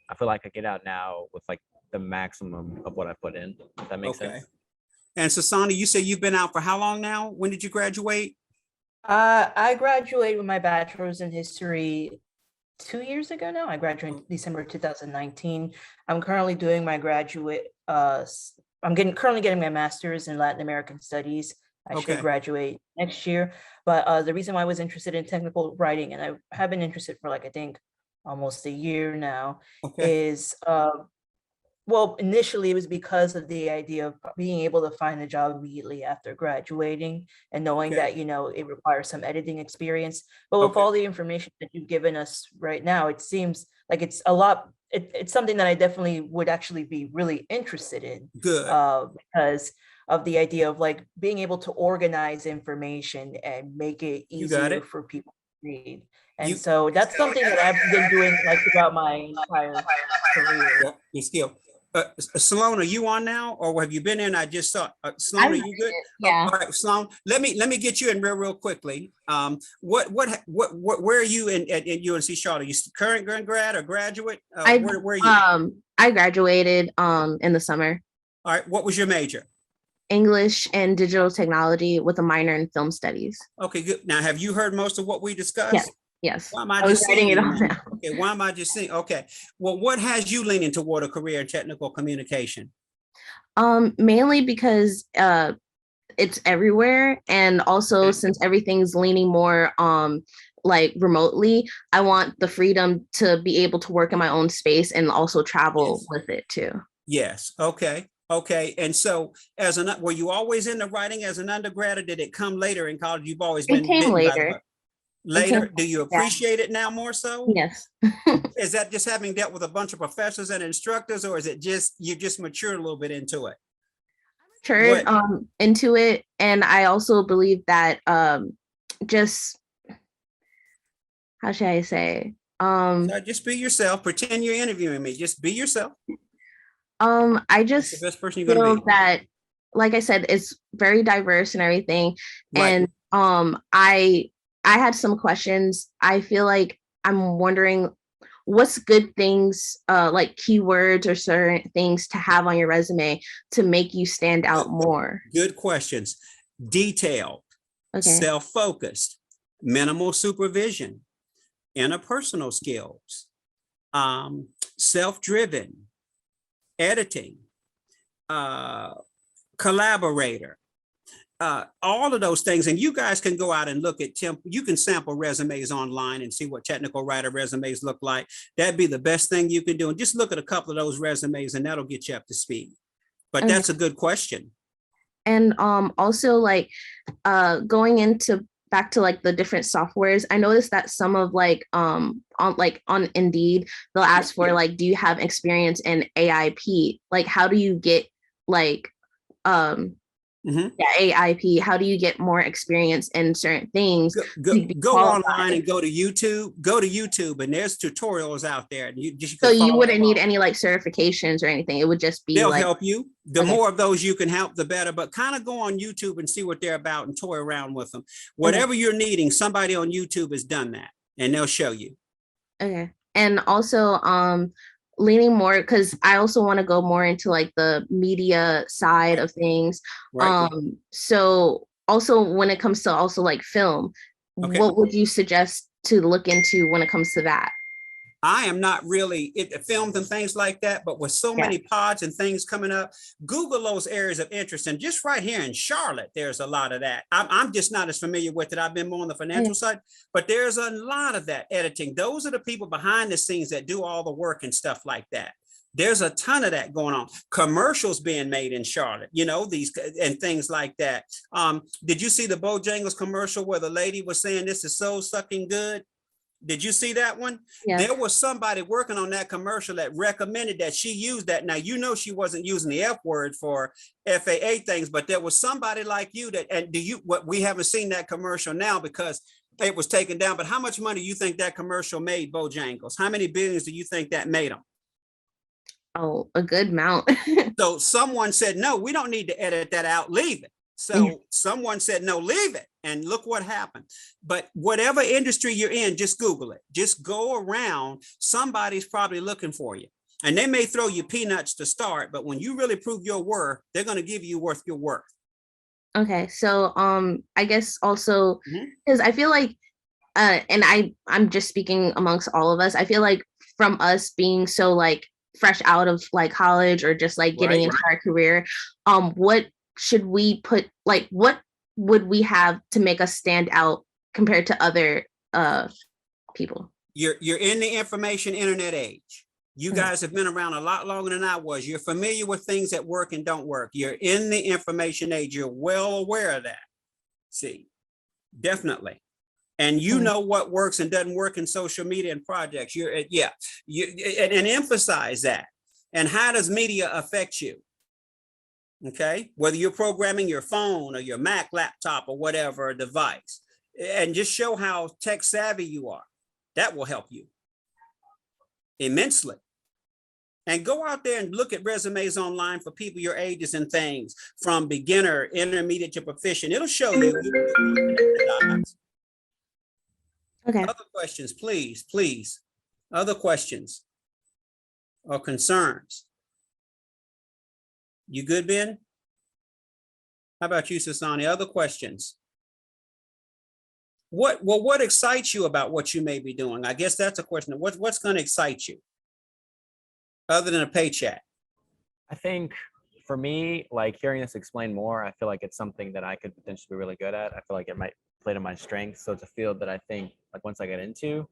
I feel like I get out now with like the maximum of what I put in, if that makes sense.
And Sasani, you say you've been out for how long now? When did you graduate?
I graduated with my bachelor's in history 2 years ago now. I graduated December 2019. I'm currently doing my graduate, I'm currently getting my master's in Latin American studies. I should graduate next year. But the reason why I was interested in technical writing, and I have been interested for like, I think almost a year now, is, well, initially it was because of the idea of being able to find a job immediately after graduating and knowing that, you know, it requires some editing experience. But with all the information that you've given us right now, it seems like it's a lot it's something that I definitely would actually be really interested in,
Good.
because of the idea of like being able to organize information and make it
You got
easier
it.
for people to read. And
You
so that's something that I've been doing like throughout my entire career.
yeah, your skill. Sloan, are you on now, or have you been in? I just saw Sloan. Are you good?
Yeah.
All right, Sloan. Let me get you in real quickly. What where are you in at UNC Charlotte? Are you current grad or graduate? Where are you?
I graduated in the summer.
All right. What was your major?
English and digital technology with a minor in film studies.
Okay, good. Now, have you heard most of what we discussed?
Yes. Yes.
Why am I
I was
just
writing
seeing
it
you
all
now?
down.
Okay, why am I just saying? Okay, well, what has you leaning toward a career in technical communication?
Mainly because it's everywhere, and also
Okay.
since everything's leaning more like remotely, I want the freedom to be able to work in my own space and also travel
Yes.
with it too.
Yes. Okay. Okay. And so, were you always into writing as an undergrad, or did it come later in college? You've always
It
been
came
bitten by the
later.
bug. Later, do you
Yeah.
appreciate it now more so?
Yes.
Is that just having dealt with a bunch of professors and instructors, or is it just you just matured a little bit into it?
Matured
What?
into it, and I also believe that just how should I say
Just be yourself. Pretend you're interviewing me. Just be yourself.
I
That's the
just
best person you're going
feel
to be.
that, like I said, it's very diverse and everything.
Right.
And I had some questions. I feel like I'm wondering what's good things, like keywords or certain things to have on your resume to make you stand out more.
Good questions. Detailed,
Okay.
self-focused, minimal supervision, interpersonal skills, self-driven, editing, collaborator, all of those things. And you guys can go out and look at you can sample resumes online and see what technical writer resumes look like. That'd be the best thing you can do. And just look at a couple of those resumes and that'll get you up to speed. But
Okay.
that's a good question.
And also like going into back to like the different softwares, I noticed that some of like on Indeed, they'll ask for like, do you have experience in AIP? Like how do you get like AIP? How do you get more experience in certain things?
Go online and go to YouTube, and there's tutorials out there. And
you wouldn't need any like certifications or anything. It would just be
they'll
like
help you. The
okay.
more of those you can help, the better. But kind of go on YouTube and see what they're about and toy around with them. Whatever you're needing, somebody on YouTube has done that, and they'll show you.
Okay. And also leaning more, because I also want to go more into like the media side of things.
Right.
So also when it comes to also like film, what would you suggest to look into when it comes to that?
I am not really into films and things like that, but with so many pods and things coming up, Google those areas of interest. And just right here in Charlotte, there's a lot of that. I'm just not as familiar with it. I've been more on the financial side, but there's a lot of that editing. Those are the people behind the scenes that do all the work and stuff like that. There's a ton of that going on. Commercials being made in Charlotte, these and things like that. Did you see the Bojangles commercial where the lady was saying this is so sucking good? Did you see that one?
Yes.
There was somebody working on that commercial that recommended that she use that. Now, she wasn't using the F word for FAA things, but there was somebody like you we haven't seen that commercial now because it was taken down. But how much money do you think that commercial made, Bojangles? How many billions do you think that made them?
Oh, a good amount.
So someone said, no, we don't need to edit that out. Leave it. So someone said, no, leave it. And look what happened. But whatever industry you're in, just Google it. Just go around. Somebody's probably looking for you. And they may throw you peanuts to start, but when you really prove your worth, they're going to give you your worth.
Okay. So I guess also because I feel like and I'm just speaking amongst all of us, I feel like from us being so like fresh out of like college or just like getting into our career, what should we put, like what would we have to make us stand out compared to other people? You're
in the information internet age. You guys have been around a lot longer than I was. You're familiar with things that work and don't work. You're in the information age. You're well aware of that. See, definitely. and you
Mm.
know what works and doesn't work in social media and projects. And emphasize that. And how does media affect you? Okay, whether you're programming your phone or your Mac laptop or whatever device, and just show how tech savvy you are. That will help you immensely. And go out there and look at resumes online for people your ages and things, from beginner, intermediate to proficient. It'll show you.
Okay.
Other questions, please, please. Other questions or concerns? You good, Ben? How about you, Sasani? Other questions? What excites you about what you may be doing? I guess that's a question. What's going to excite you other than a paycheck?
I think for me, like hearing this explained more, I feel like it's something that I could potentially be really good at. I feel like it might play to my strengths. So it's a field that I think like once I get into,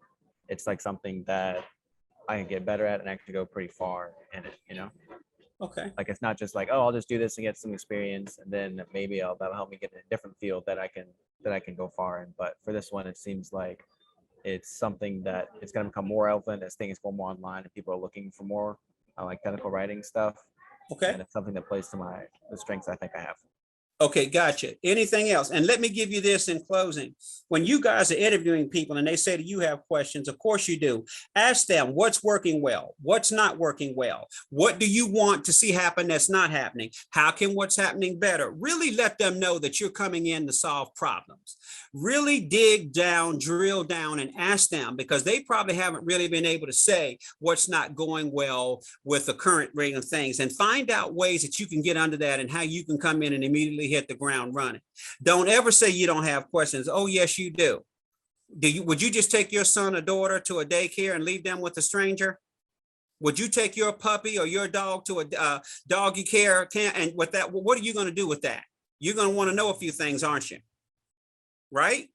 it's like something that I can get better at and actually go pretty far in it, you know?
Okay.
Like it's not just like, oh, I'll just do this and get some experience and then maybe that'll help me get in a different field that I can go far in. But for this one, it seems like it's something that it's going to become more relevant as things go more online and people are looking for more like technical writing stuff.
Okay.
And it's something that plays to the strengths I think I have.
Okay, gotcha. Anything else? And let me give you this in closing. When you guys are interviewing people and they say that you have questions, of course you do. Ask them what's working well, what's not working well. What do you want to see happen that's not happening? How can what's happening better? Really let them know that you're coming in to solve problems. Really dig down, drill down and ask them, because they probably haven't really been able to say what's not going well with the current rate of things, and find out ways that you can get under that and how you can come in and immediately hit the ground running. Don't ever say you don't have questions. Oh, yes, you do. Would you just take your son or daughter to a daycare and leave them with a stranger? Would you take your puppy or your dog to a doggy care camp? And with that, what are you going to do with that? You're going to want to know a few things, aren't you? Right?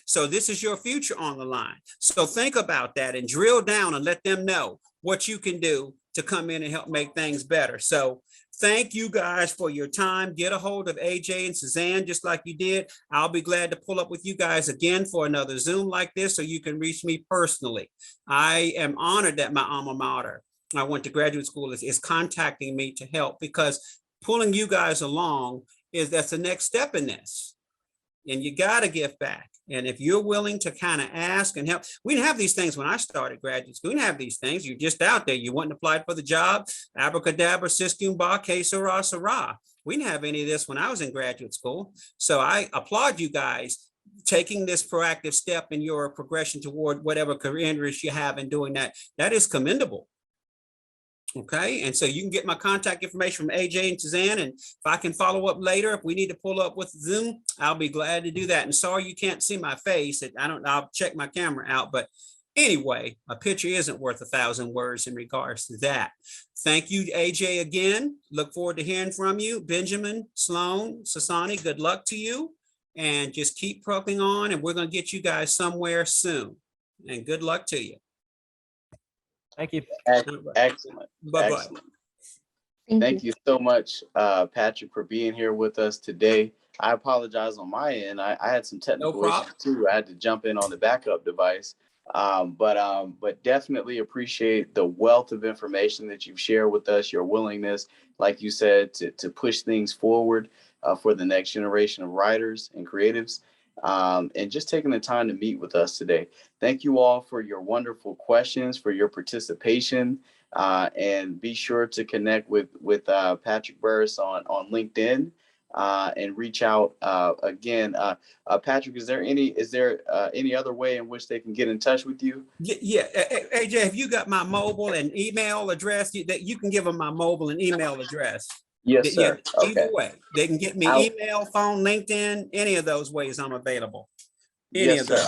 So this is your future on the line. So think about that and drill down and let them know what you can do to come in and help make things better. So thank you guys for your time. Get a hold of AJ and Suzanne just like you did. I'll be glad to pull up with you guys again for another Zoom like this so you can reach me personally. I am honored that my alma mater, I went to graduate school, is contacting me to help, because pulling you guys along that's the next step in this. And you got to give back. And if you're willing to kind of ask and help, we didn't have these things when I started graduate school. We didn't have these things. You're just out there. You went and applied for the job. Abracadabra, siskumba, que sera, sera. We didn't have any of this when I was in graduate school. So I applaud you guys taking this proactive step in your progression toward whatever career interest you have in doing that. That is commendable. Okay, and so you can get my contact information from AJ and Suzanne, and if I can follow up later, if we need to pull up with Zoom, I'll be glad to do that. And sorry you can't see my face. I'll check my camera out, but anyway, a picture isn't worth 1,000 words in regards to that. Thank you, AJ, again. Look forward to hearing from you. Benjamin, Sloan, Sasani, good luck to you, and just keep trucking on, and we're going to get you guys somewhere soon. And good luck to you.
Thank you.
Excellent.
Bye-bye.
Excellent. Thank you so much, Patrick, for being here with us today. I apologize on my end. I had some technical issues too. I had to jump in on the backup device. But definitely appreciate the wealth of information that you've shared with us, your willingness, like you said, to push things forward for the next generation of writers and creatives, and just taking the time to meet with us today. Thank you all for your wonderful questions, for your participation, and be sure to connect with Patrick Burris on LinkedIn. And reach out again. Patrick, is there any other way in which they can get in touch with you?
Yeah. AJ, have you got my mobile and email address? That you can give them my mobile and email address.
Yes, sir.
Yeah, either way, they can get me email, phone, LinkedIn, any of those ways I'm available.
Yes, sir.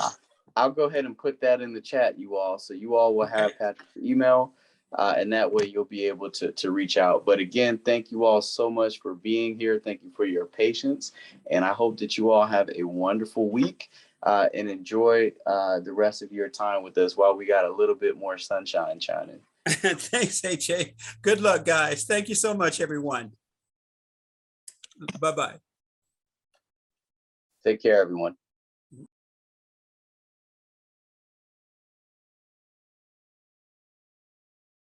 I'll go ahead and put that in the chat, you all. So you all will have Patrick's email. And that way you'll be able to reach out. But again, thank you all so much for being here. Thank you for your patience. And I hope that you all have a wonderful week and enjoy the rest of your time with us while we got a little bit more sunshine shining.
Thanks, AJ. Good luck, guys. Thank you so much, everyone. Bye-bye.
Take care, everyone.